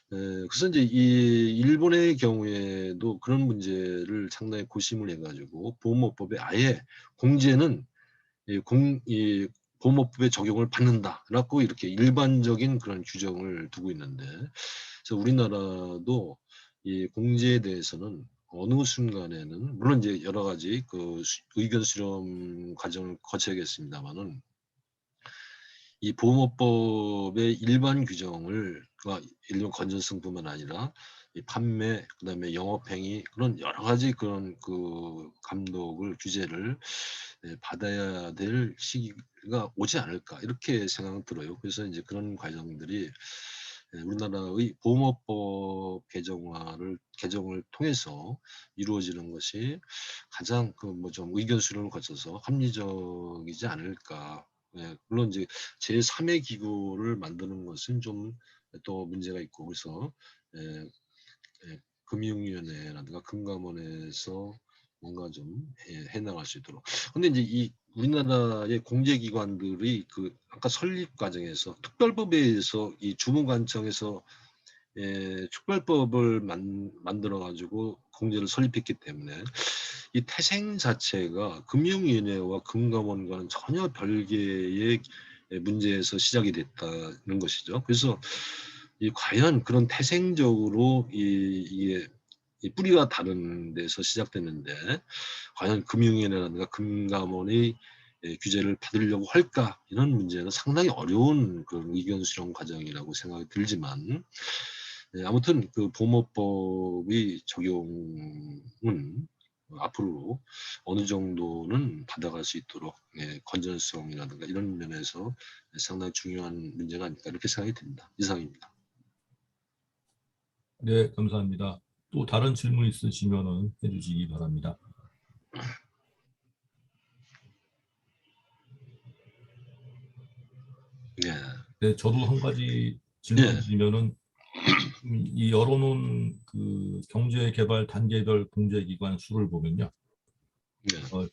그래서 인제 이 일본의 경우에도 그런 문제를 상당히 고심을 해 가지고 보험업법에 아예 공제는 이 보험업법의 적용을 받는다라고 이렇게 일반적인 그런 규정을 두고 있는데 그래서 우리나라도 이 공제에 대해서는 어느 순간에는 물론 이제 여러 가지 의견 수렴 과정을 거쳐야겠습니다마는 이 보험업법의 일반 규정을 일반 건전성뿐만 아니라 이 판매 그다음에 영업행위 그런 여러 가지 그런 감독을 규제를 받아야 될 시기가 오지 않을까 이렇게 생각은 들어요. 그래서 이제 그런 과정들이 우리나라의 보험업법 개정을 통해서 이루어지는 것이 가장 좀 의견 수렴을 거쳐서 합리적이지 않을까. 물론 이제 제3의 기구를 만드는 것은 좀 또 문제가 있고 그래서 금융위원회라든가 금감원에서 뭔가 좀 해 나갈 수 있도록. 근데 이제 이 우리나라의 공제기관들이 아까 설립 과정에서 특별법에 의해서 이 주무관청에서 특별법을 만들어 가지고 공제를 설립했기 때문에 이 태생 자체가 금융위원회와 금감원과는 전혀 별개의 문제에서 시작이 됐다는 것이죠. 그래서 과연 그런 태생적으로 이게 뿌리가 다른 데서 시작됐는데 과연 금융위원회라든가 금감원의 규제를 받으려고 할까? 이런 문제는 상당히 어려운 그런 의견 수렴 과정이라고 생각이 들지만 아무튼 보험업법의 적용은 앞으로 어느 정도는 받아갈 수 있도록 건전성이라든가 이런 면에서 상당히 중요한 문제가 아닐까 이렇게 생각이 듭니다. 이상입니다. 네, 감사합니다. 또 다른 질문 있으시면은 해주시기 바랍니다. 네. 네, 저도 한 가지 질문 드리면은 이 열어놓은 경제개발 단계별 공제기관 수를 보면요.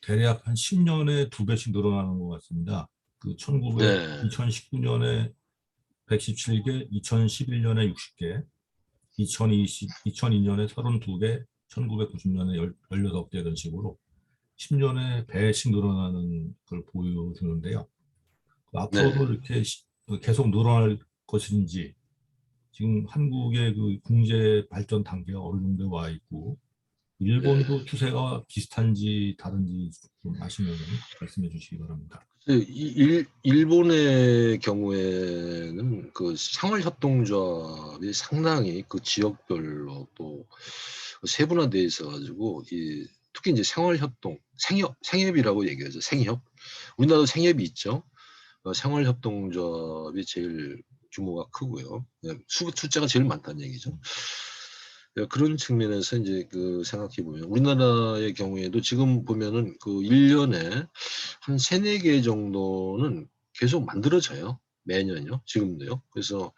대략 한 10년에 2배씩 늘어나는 것 같습니다. 2019년에 117개, 2011년에 60개, 2002년에 32개, 1990년에 18개 이런 식으로 10년에 배씩 늘어나는 걸 보여주는데요. 앞으로도 이렇게 계속 늘어날 것인지 지금 한국의 경제 발전 단계가 어느 정도에 와 있고 일본도 추세가 비슷한지 다른지 좀 아시면 말씀해 주시기 바랍니다. 일본의 경우에는 생활협동조합이 상당히 지역별로 또 세분화되어 있어가지고 특히 이제 생활협동, 생협이라고 얘기하죠. 생협. 우리나라도 생협이 있죠. 생활협동조합이 제일 규모가 크고요. 숫자가 제일 많다는 얘기죠. 그런 측면에서 이제 생각해 보면 우리나라의 경우에도 지금 보면은 1년에 한 3-4개 정도는 계속 만들어져요. 매년요. 지금도요. 그래서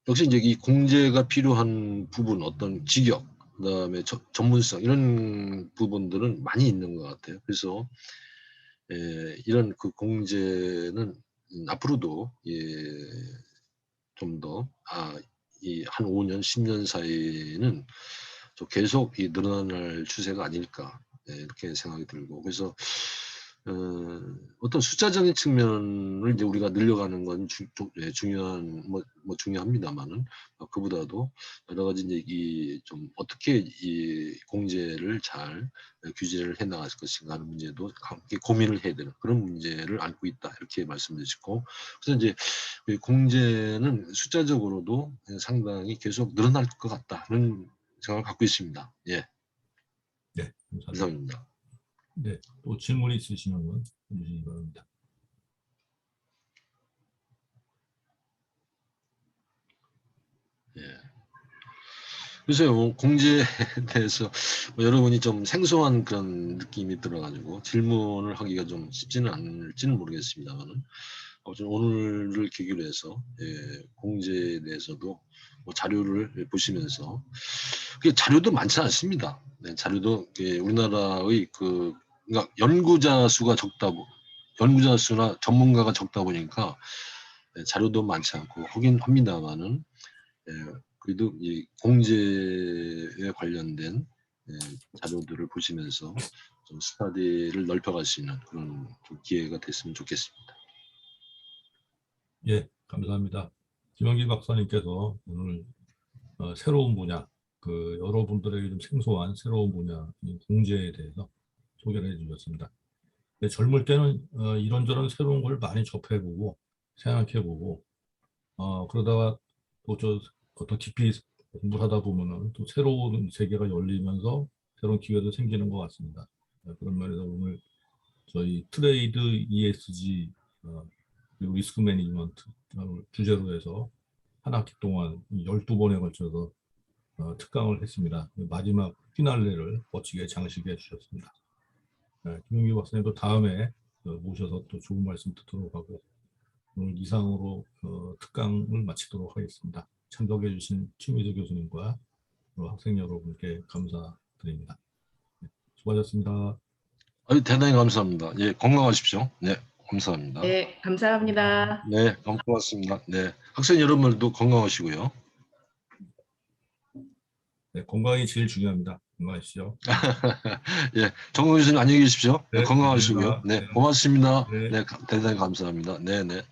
역시 이제 이 공제가 필요한 부분 어떤 직역 그다음에 전문성 이런 부분들은 많이 있는 것 같아요. 그래서 이런 공제는 앞으로도 좀 더 한 5년, 10년 사이에는 좀 계속 늘어날 추세가 아닐까 이렇게 생각이 들고 그래서 어떤 숫자적인 측면을 이제 우리가 늘려가는 건 중요합니다만은 그보다도 여러 가지 이제 좀 어떻게 이 공제를 잘 규제를 해 나갈 것인가 하는 문제도 함께 고민을 해야 되는 그런 문제를 안고 있다 이렇게 말씀드리고 그래서 이제 공제는 숫자적으로도 상당히 계속 늘어날 것 같다는 생각을 갖고 있습니다. 예, 네, 감사합니다. 이상입니다. 네, 또 질문 있으시면 해주시기 바랍니다. 예. 글쎄요, 공제에 대해서 여러분이 좀 생소한 그런 느낌이 들어가지고 질문을 하기가 좀 쉽지는 않을지는 모르겠습니다만은 오늘을 계기로 해서 공제에 대해서도 자료를 보시면서 자료도 많지 않습니다. 네, 자료도 우리나라의 그러니까 연구자 수가 연구자 수나 전문가가 적다 보니까 자료도 많지 않고 하긴 합니다만은 그래도 이 공제에 관련된 자료들을 보시면서 좀 스터디를 넓혀갈 수 있는 그런 좀 기회가 됐으면 좋겠습니다. 예, 감사합니다. 김영길 박사님께서 오늘 새로운 분야, 여러분들에게 좀 생소한 새로운 분야, 이 공제에 대해서 소개를 해주셨습니다. 젊을 때는 이런저런 새로운 걸 많이 접해보고 생각해보고 그러다가 또 어떤 깊이 공부를 하다 보면은 또 새로운 세계가 열리면서 새로운 기회도 생기는 것 같습니다. 그런 면에서 오늘 저희 트레이드 ESG 그리고 리스크 매니지먼트 주제로 해서 한 학기 동안 12번에 걸쳐서 특강을 했습니다. 마지막 피날레를 멋지게 장식해 주셨습니다. 김용기 박사님도 다음에 모셔서 또 좋은 말씀 듣도록 하고 오늘 이상으로 특강을 마치도록 하겠습니다. 참석해 주신 최미도 교수님과 학생 여러분께 감사드립니다. 네, 수고하셨습니다. 대단히 감사합니다. 예, 건강하십시오. 네, 감사합니다. 네, 감사합니다. 네, 고맙습니다. 네, 학생 여러분들도 건강하시고요. 네, 건강이 제일 중요합니다. 건강하시죠. 예, 정국 교수님 안녕히 계십시오. 네, 건강하시고요. 감사합니다. 네, 고맙습니다. 네. 네, 대단히 감사합니다. 네, 네.